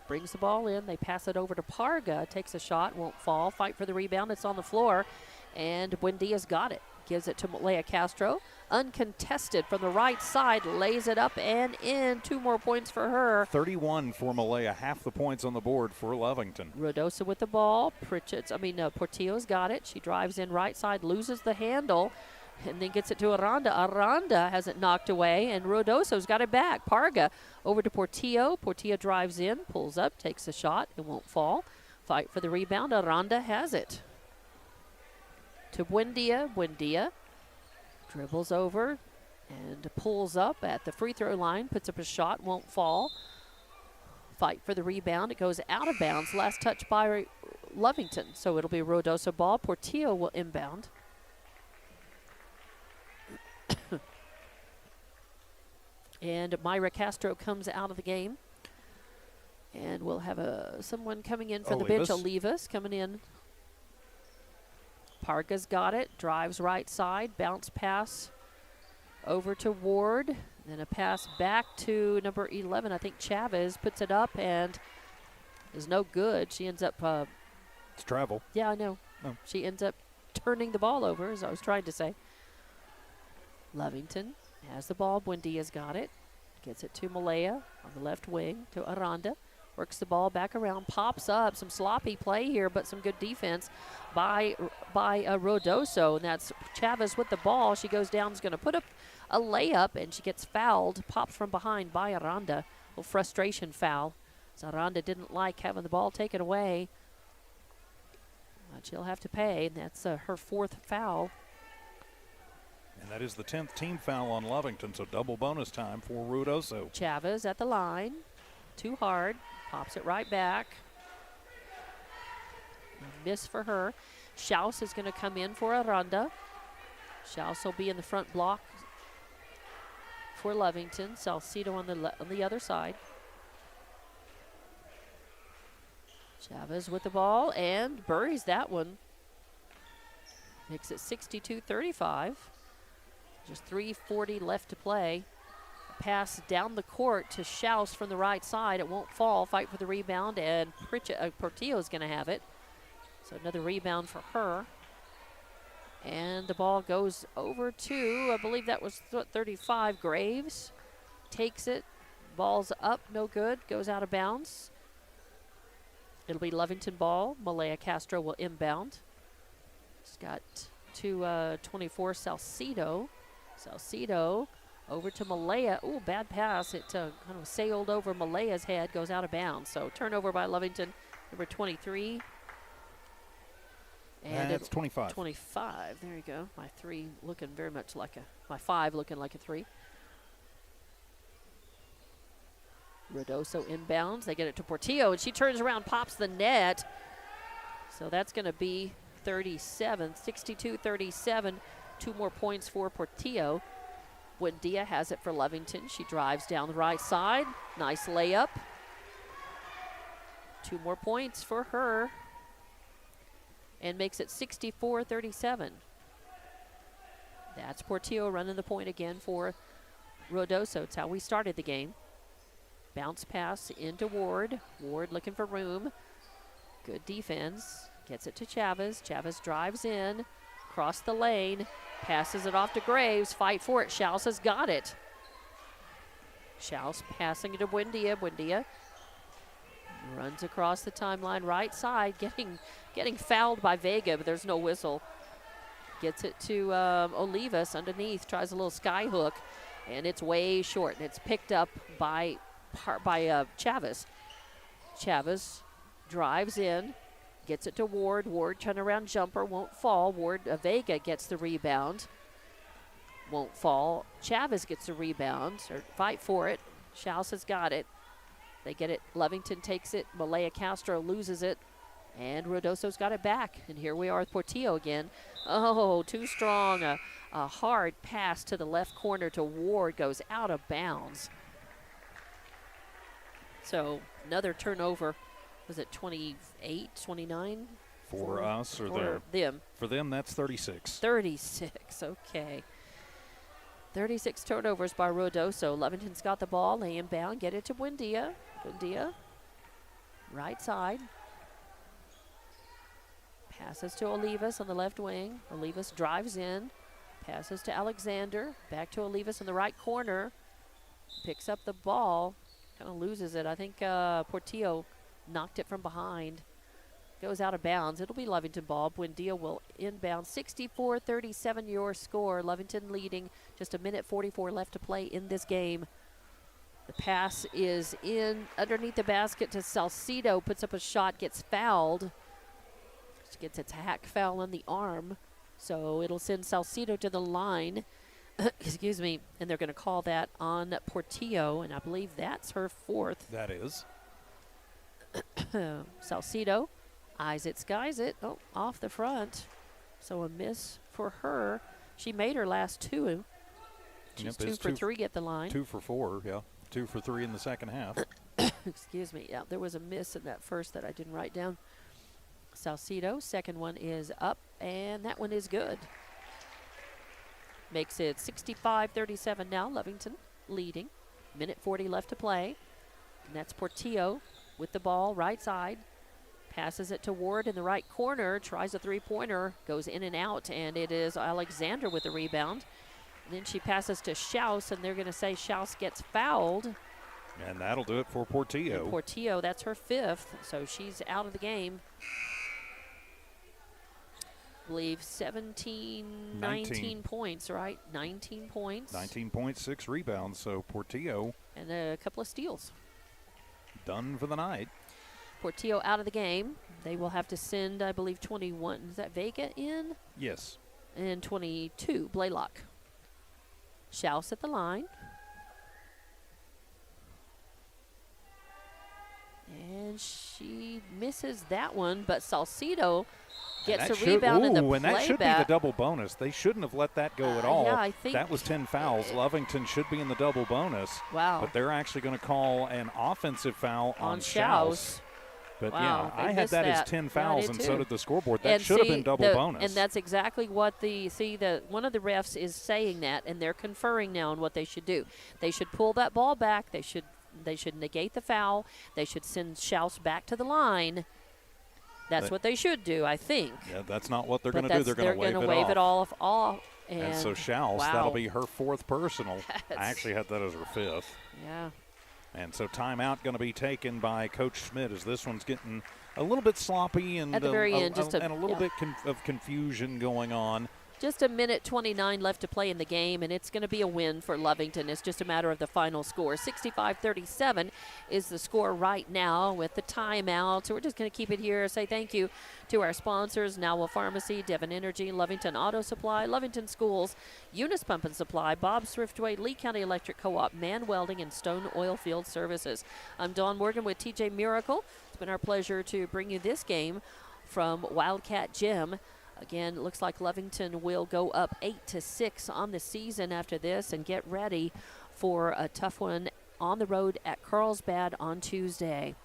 brings the ball in. They pass it over to Parga. Takes a shot. Won't fall. Fight for the rebound. It's on the floor. And Buendia's got it. Gives it to Malaya Castro. Uncontested from the right side. Lays it up and in. 2 more points for her. 31 for Malaya. Half the points on the board for Lovington. Ruidoso with the ball. Portillo's got it. She drives in right side. Loses the handle. And then gets it to Aranda. Aranda has it knocked away. And Ruidoso's got it back. Parga over to Portillo. Portillo drives in. Pulls up. Takes a shot. It won't fall. Fight for the rebound. Aranda has it. To Buendia. Buendia dribbles over and pulls up at the free throw line. Puts up a shot. Won't fall. Fight for the rebound. It goes out of bounds. Last touch by Lovington. So it'll be a Ruidoso ball. Portillo will inbound. And Myra Castro comes out of the game. And we'll have someone coming in for the bench. Olivas coming in. Parga's got it. Drives right side. Bounce pass over to Ward. Then a pass back to number 11. I think Chavez puts it up and is no good. She ends up. It's travel. Yeah, I know. Oh. She ends up turning the ball over, as I was trying to say. Lovington has the ball. Buendia's got it. Gets it to Malaya on the left wing to Aranda. Works the ball back around, pops up. Some sloppy play here, but some good defense by Ruidoso. And that's Chavez with the ball. She goes down, is going to put up a layup, and she gets fouled. Popped from behind by Aranda. A little frustration foul. So Aranda didn't like having the ball taken away. But she'll have to pay, and that's her 4th foul. And that is the 10th team foul on Lovington, so double bonus time for Ruidoso. Chavez at the line. Too hard. Pops it right back. Miss for her. Schaus is going to come in for Aranda. Schaus will be in the front block for Lovington. Salcido on the other side. Chavez with the ball and buries that one. Makes it 62-35. Just 3:40 left to play. Pass down the court to Schaus from the right side. It won't fall. Fight for the rebound, and Portillo is going to have it. So another rebound for her. And the ball goes over to, I believe that was 35, Graves. Takes it. Ball's up, no good. Goes out of bounds. It'll be Lovington ball. Malaya Castro will inbound. She's got 24 Salcido. Salcido over to Malaya. Ooh, bad pass. It kind of sailed over Malaya's head, goes out of bounds. So turnover by Lovington, number 23. And it's 25. 25. There you go. My 3 looking very much like my 5 looking like a 3. Ruidoso inbounds. They get it to Portillo, and she turns around, pops the net. So that's going to be 62-37. 2 more points for Portillo. Buendia has it for Lovington. She drives down the right side. Nice layup. 2 more points for her. And makes it 64-37. That's Portillo running the point again for Ruidoso. It's how we started the game. Bounce pass into Ward. Ward looking for room. Good defense. Gets it to Chavez. Chavez drives in. Across the lane. Passes it off to Graves. Fight for it. Schaus has got it. Schaus passing it to Buendia. Buendia runs across the timeline right side. Getting fouled by Vega, but there's no whistle. Gets it to Olivas underneath. Tries a little sky hook. And it's way short. And it's picked up by Chavez. Chavez drives in, gets it to Ward. Ward turnaround jumper won't fall. Vega gets the rebound, won't fall. Chavez gets the rebound, or fight for it. Schaus has got it. They get it. Lovington takes it. Malaya Castro loses it, and Ruidoso's got it back. And here we are with Portillo again. Oh, too strong. A hard pass to the left corner to Ward goes out of bounds. So another turnover. Was it 28, 29? For us or them? For them, that's 36. 36, okay. 36 turnovers by Ruidoso. Lovington's got the ball. They inbound. Get it to Buendia. Buendia, right side. Passes to Olivas on the left wing. Olivas drives in. Passes to Alexander. Back to Olivas in the right corner. Picks up the ball. Kind of loses it. I think Portillo knocked it from behind. Goes out of bounds. It'll be Lovington ball. Buendia will inbound. 64-37 your score. Lovington leading. Just a minute 44 left to play in this game. The pass is in underneath the basket to Salcido. Puts up a shot. Gets fouled. She gets its hack foul on the arm. So it'll send Salcido to the line. Excuse me. And they're going to call that on Portillo. And I believe that's her 4th. That is. Salcido eyes it, skies it. Oh, off the front. So a miss for her. She made her last 2. She's 2 for 3 at the line. 2 for 4, yeah. 2 for 3 in the second half. Excuse me. Yeah, there was a miss in that first that I didn't write down. Salcido, second one is up, and that one is good. Makes it 65-37 now. Lovington leading. Minute 40 left to play. And that's Portillo with the ball, right side. Passes it to Ward in the right corner. Tries a three-pointer. Goes in and out, and it is Alexander with the rebound. And then she passes to Schaus, and they're going to say Schaus gets fouled. And that'll do it for Portillo. And Portillo, that's her 5th, so she's out of the game. I believe 19 points, right? 19 points. 19.6 rebounds, so Portillo. And a couple of steals. Done for the night. Portillo out of the game. They will have to send, I believe, 21. Is that Vega in? Yes. And 22, Blaylock. Schaus at the line. And she misses that one, but Salcido gets a rebound in the playback. And that should be the double bonus. They shouldn't have let that go at all. Yeah, I think that was 10 fouls. Lovington should be in the double bonus. Wow. But they're actually going to call an offensive foul on Schaus. But wow, yeah, I had that as 10 fouls, and so did the scoreboard. That should have been double bonus. And that's exactly what one of the refs is saying that, and they're conferring now on what they should do. They should pull that ball back. They should negate the foul. They should send Schaus back to the line. That's what they should do, I think. Yeah, that's not what they're going to do. They're going to wave it all off. And so Schaus, that'll be her 4th personal. I actually had that as her 5th. Yeah. And so timeout going to be taken by Coach Schmidt as this one's getting a little bit sloppy and at the very end, and a little bit of confusion going on. Just a minute 29 left to play in the game, and it's going to be a win for Lovington. It's just a matter of the final score. 65-37 is the score right now with the timeout. So we're just going to keep it here. Say thank you to our sponsors, Nowell Pharmacy, Devon Energy, Lovington Auto Supply, Lovington Schools, Eunice Pump and Supply, Bob's Thriftway, Lee County Electric Co-op, Man Welding, and Stone Oil Field Services. I'm Dawn Morgan with TJ Miracle. It's been our pleasure to bring you this game from Wildcat Gym. Again, it looks like Lovington will go up 8-6 on the season after this and get ready for a tough one on the road at Carlsbad on Tuesday.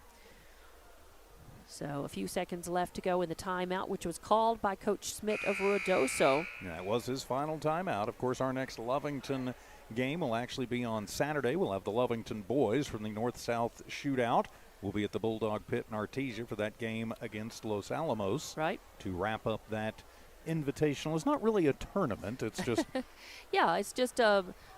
So a few seconds left to go in the timeout, which was called by Coach Smith of Ruidoso. That was his final timeout. Of course, our next Lovington game will actually be on Saturday. We'll have the Lovington boys from the North-South Shootout. We'll be at the Bulldog Pit in Artesia for that game against Los Alamos. Right. To wrap up that invitational. It's not really a tournament. It's just... Yeah, it's just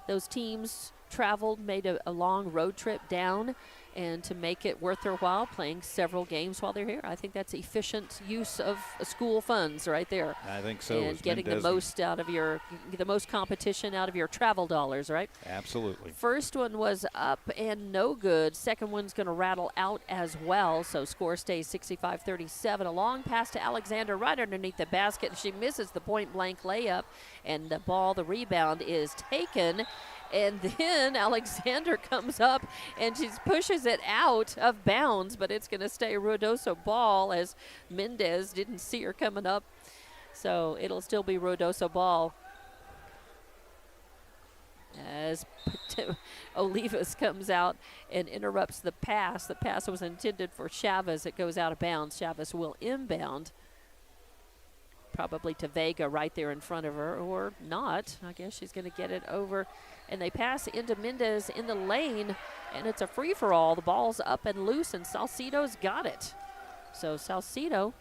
those teams traveled, made a long road trip down, and to make it worth their while, playing several games while they're here. I think that's efficient use of school funds right there. I think so. And getting the most out of the most competition out of your travel dollars, right? Absolutely. First one was up and no good. Second one's going to rattle out as well. So score stays 65-37. A long pass to Alexander right underneath the basket. She misses the point-blank layup, and the rebound is taken. And then Alexander comes up and she pushes it out of bounds, but it's going to stay Ruidoso ball as Mendez didn't see her coming up. So it'll still be Ruidoso ball as Olivas comes out and interrupts the pass. The pass was intended for Chavez. It goes out of bounds. Chavez will inbound, probably to Vega right there in front of her, or not. I guess she's going to get it over. And they pass into Mendez in the lane, and it's a free-for-all. The ball's up and loose, and Salcido's got it. So Salcido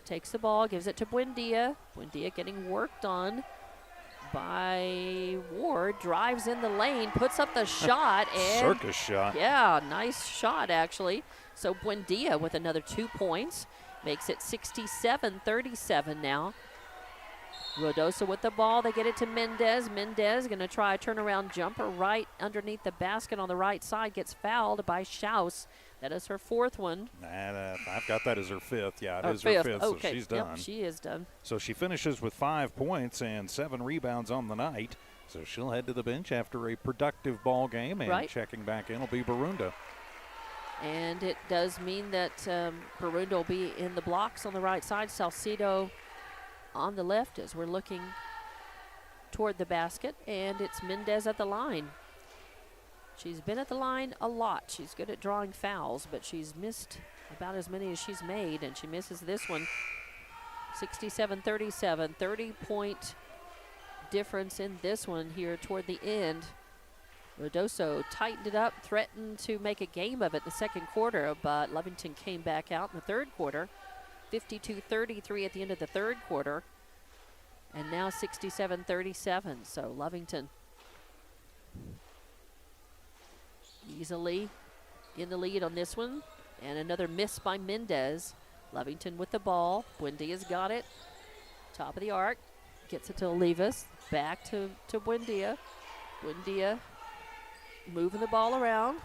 takes the ball, gives it to Buendia. Buendia getting worked on by Ward, drives in the lane, puts up the shot. And circus shot. Yeah, nice shot, actually. So Buendia with another 2 points. Makes it 67-37 now. Ruidoso with the ball. They get it to Mendez. Mendez going to try a turnaround jumper right underneath the basket on the right side. Gets fouled by Schaus. That is her fourth one. I've got that as her fifth. Yeah, it is fifth. her fifth, Okay. so she's done. Yep, she is done. So she finishes with 5 points and 7 rebounds on the night. So she'll head to the bench after a productive ball game, and checking back in will be Barunda. And it does mean that Barunda will be in the blocks on the right side. Salcido on the left as we're looking toward the basket. And it's Mendez at the line. She's been at the line a lot. She's good at drawing fouls, but she's missed about as many as she's made, and she misses this one. 67-37, 30-point difference in this one here toward the end. Ruidoso tightened it up, threatened to make a game of it the second quarter, but Lovington came back out in the third quarter. 52-33 at the end of the third quarter. And now 67-37, so Lovington easily in the lead on this one. And another miss by Mendez. Lovington with the ball. Buendia's got it. Top of the arc. Gets it to Olivas. Back to Buendia. Buendia moving the ball around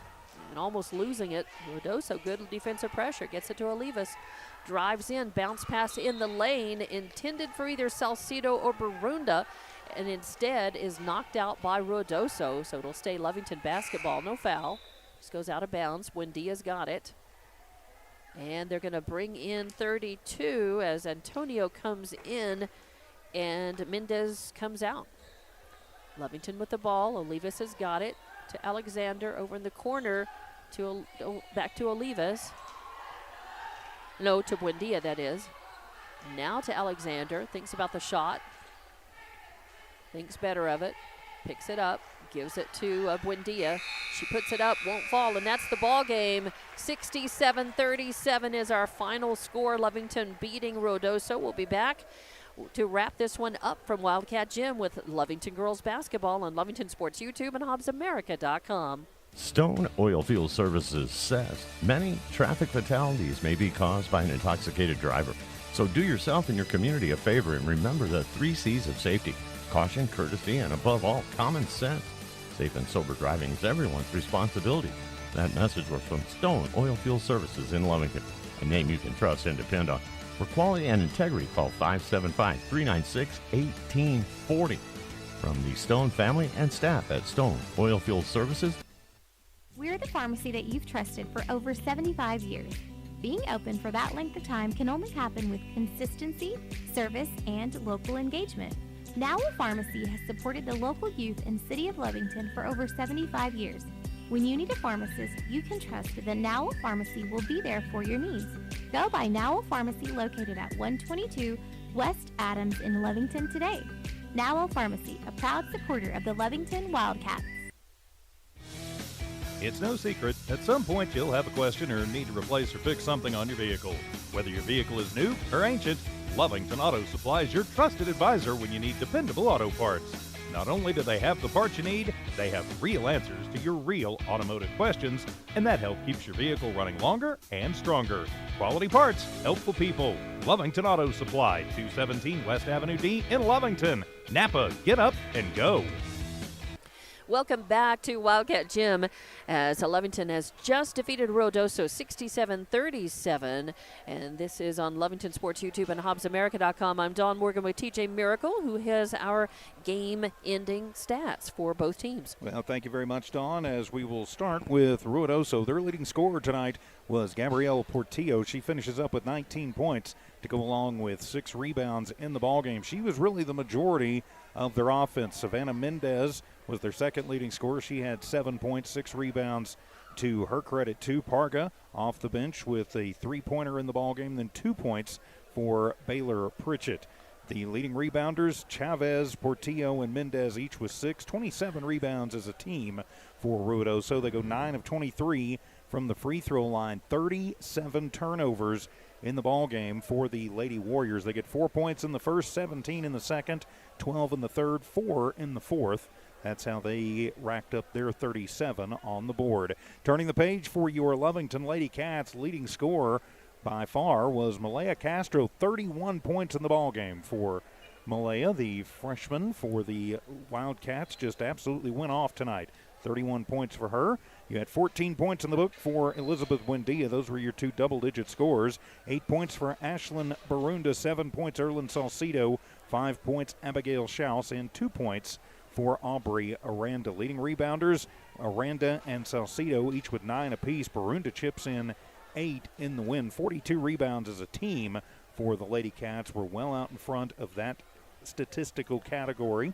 and almost losing it. Ruidoso, good defensive pressure. Gets it to Olivas. Drives in. Bounce pass in the lane. Intended for either Salcido or Barunda. And instead is knocked out by Ruidoso. So it'll stay Lovington basketball. No foul. Just goes out of bounds. Buendia's got it. And they're going to bring in 32 as Antonio comes in and Mendez comes out. Lovington with the ball. Olivas has got it to Alexander over in the corner to back to Olivas. No, to Buendia, that is. Now to Alexander. Thinks about the shot. Thinks better of it. Picks it up. Gives it to Buendia. She puts it up, won't fall, and that's the ball game. 67-37 is our final score. Lovington beating Ruidoso. We'll be back to wrap this one up from Wildcat Gym with Lovington girls basketball on Lovington Sports YouTube and HobbsAmerica.com. Stone Oilfield Services says many traffic fatalities may be caused by an intoxicated driver. So do yourself and your community a favor and remember the 3 C's of safety: caution, courtesy, and above all, common sense. Safe and sober driving is everyone's responsibility. That message was from Stone Oilfield Services in Lovington, a name you can trust and depend on. For quality and integrity, call 575-396-1840. From the Stone family and staff at Stone Oilfield Services. We're the pharmacy that you've trusted for over 75 years. Being open for that length of time can only happen with consistency, service, and local engagement. Nowell Pharmacy has supported the local youth in City of Lovington for over 75 years. When you need a pharmacist, you can trust that Nowell Pharmacy will be there for your needs. Go by Nowell Pharmacy, located at 122 West Adams in Lovington today. Nowell Pharmacy, a proud supporter of the Lovington Wildcats. It's no secret, at some point you'll have a question or need to replace or fix something on your vehicle. Whether your vehicle is new or ancient, Lovington Auto Supply is your trusted advisor when you need dependable auto parts. Not only do they have the parts you need, they have real answers to your real automotive questions, and that help keeps your vehicle running longer and stronger. Quality parts, helpful people. Lovington Auto Supply, 217 West Avenue D in Lovington. Napa, get up and go. Welcome back to Wildcat Gym, as Lovington has just defeated Ruidoso 67-37, and this is on Lovington Sports YouTube and HobbsAmerica.com. I'm Dawn Morgan with TJ Miracle, who has our game-ending stats for both teams. Well, thank you very much, Dawn, as we will start with Ruidoso. Their leading scorer tonight was Gabrielle Portillo. She finishes up with 19 points to go along with 6 rebounds in the ballgame. She was really the majority of their offense. Savannah Mendez was their second leading scorer. She had 7 points, 6 rebounds to her credit too. Parga off the bench with a 3-pointer in the ballgame, then 2 points for Baylor Pritchett. The leading rebounders, Chavez, Portillo, and Mendez, each with 6, 27 rebounds as a team for Ruidoso. They go 9 of 23 from the free throw line, 37 turnovers in the ballgame for the Lady Warriors. They get 4 points in the first, 17 in the second, 12 in the third, 4 in the fourth. That's how they racked up their 37 on the board. Turning the page for your Lovington Lady Cats, leading scorer by far was Malaya Castro, 31 points in the ballgame for Malaya. The freshman for the Wildcats just absolutely went off tonight. 31 points for her. You had 14 points in the book for Elizabeth Buendia. Those were your 2 double-digit scores. 8 points for Ashlyn Barunda, 7 points Erlyn Salcido, 5 points Abigail Schaus, and 2 points for Aubrey Aranda. Leading rebounders, Aranda and Salcido, each with 9 apiece. Barunda chips in 8 in the win. 42 rebounds as a team for the Lady Cats. We're well out in front of that statistical category.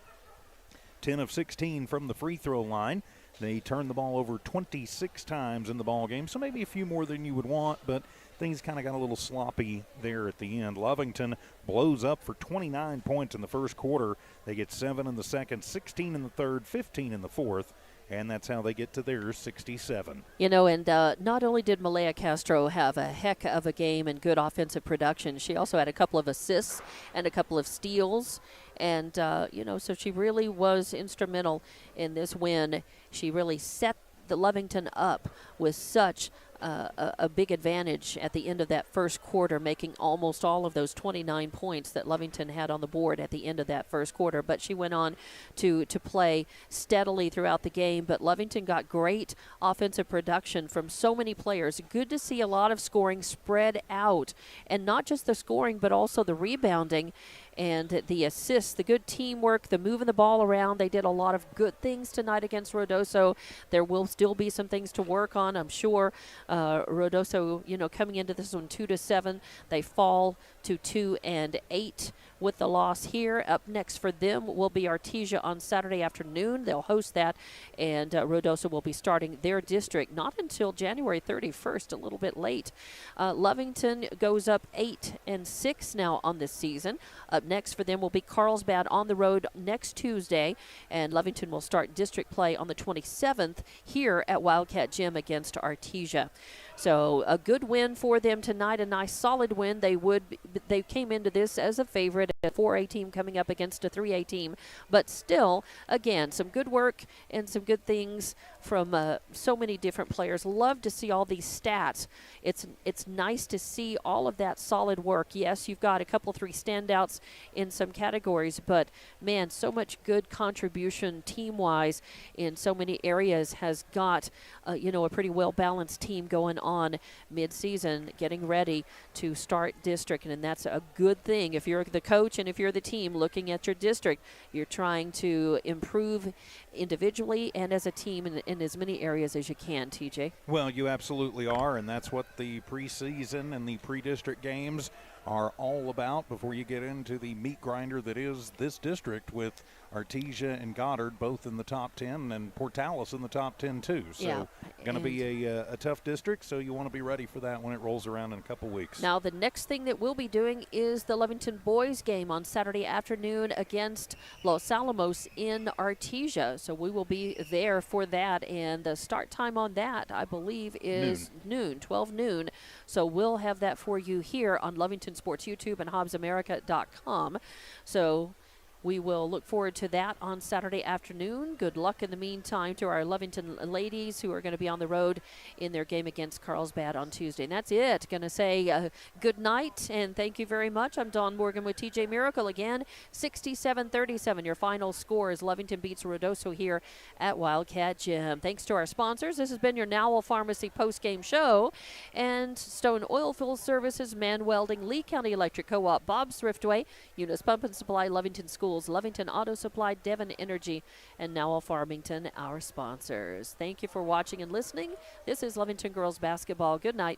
10 of 16 from the free throw line. They turned the ball over 26 times in the ball game, so maybe a few more than you would want, but things kind of got a little sloppy there at the end. Lovington blows up for 29 points in the first quarter. They get 7 in the second, 16 in the third, 15 in the fourth, and that's how they get to their 67. You know, and not only did Malaya Castro have a heck of a game and good offensive production, she also had a couple of assists and a couple of steals. And, so she really was instrumental in this win. She really set the Lovington up with such a big advantage at the end of that first quarter, making almost all of those 29 points that Lovington had on the board at the end of that first quarter. But she went on to play steadily throughout the game. But Lovington got great offensive production from so many players. Good to see a lot of scoring spread out, and not just the scoring, but also the rebounding and the assists, the good teamwork, the moving the ball around. They did a lot of good things tonight against Ruidoso. There will still be some things to work on, I'm sure. Ruidoso, coming into this one 2-7, they fall to 2-8 with the loss here. Up next for them will be Artesia on Saturday afternoon. They'll host that, and Ruidoso will be starting their district not until January 31st, a little bit late. Lovington goes up 8-6 now on this season. Up next for them will be Carlsbad on the road next Tuesday, and Lovington will start district play on the 27th here at Wildcat Gym against Artesia. So a good win for them tonight, a nice solid win. They came into this as a favorite, a 4A team coming up against a 3A team, but still, again, some good work and some good things from so many different players. Love to see all these stats. It's nice to see all of that solid work. Yes, you've got a couple, 3 standouts in some categories, but man, so much good contribution team-wise in so many areas has got a pretty well-balanced team going on mid-season, getting ready to start district, and that's a good thing. If you're the coach and if you're the team looking at your district, you're trying to improve individually and as a team in as many areas as you can, TJ. Well, you absolutely are, and that's what the preseason and the pre-district games are all about before you get into the meat grinder that is this district, with Artesia and Goddard both in the top 10 and Portales in the top 10 too. So going to be a tough district, so you want to be ready for that when it rolls around in a couple weeks. Now the next thing that we'll be doing is the Lovington boys game on Saturday afternoon against Los Alamos in Artesia. So we will be there for that, and the start time on that, I believe, is noon, 12 noon. So we'll have that for you here on Lovington Sports YouTube and HobbsAmerica.com. So we will look forward to that on Saturday afternoon. Good luck in the meantime to our Lovington ladies who are going to be on the road in their game against Carlsbad on Tuesday. And that's it. Going to say good night and thank you very much. I'm Dawn Morgan with TJ Miracle again. 67-37. Your final score is Lovington beats Ruidoso here at Wildcat Gym. Thanks to our sponsors. This has been your Nowell Pharmacy post-game show. And Stone Oilfield Services, Man Welding, Lee County Electric Co-op, Bob's Thriftway, Eunice Pump and Supply, Lovington Schools, Lovington Auto Supply, Devon Energy, and Nowell Farmington, our sponsors. Thank you for watching and listening. This is Lovington Girls Basketball. Good night.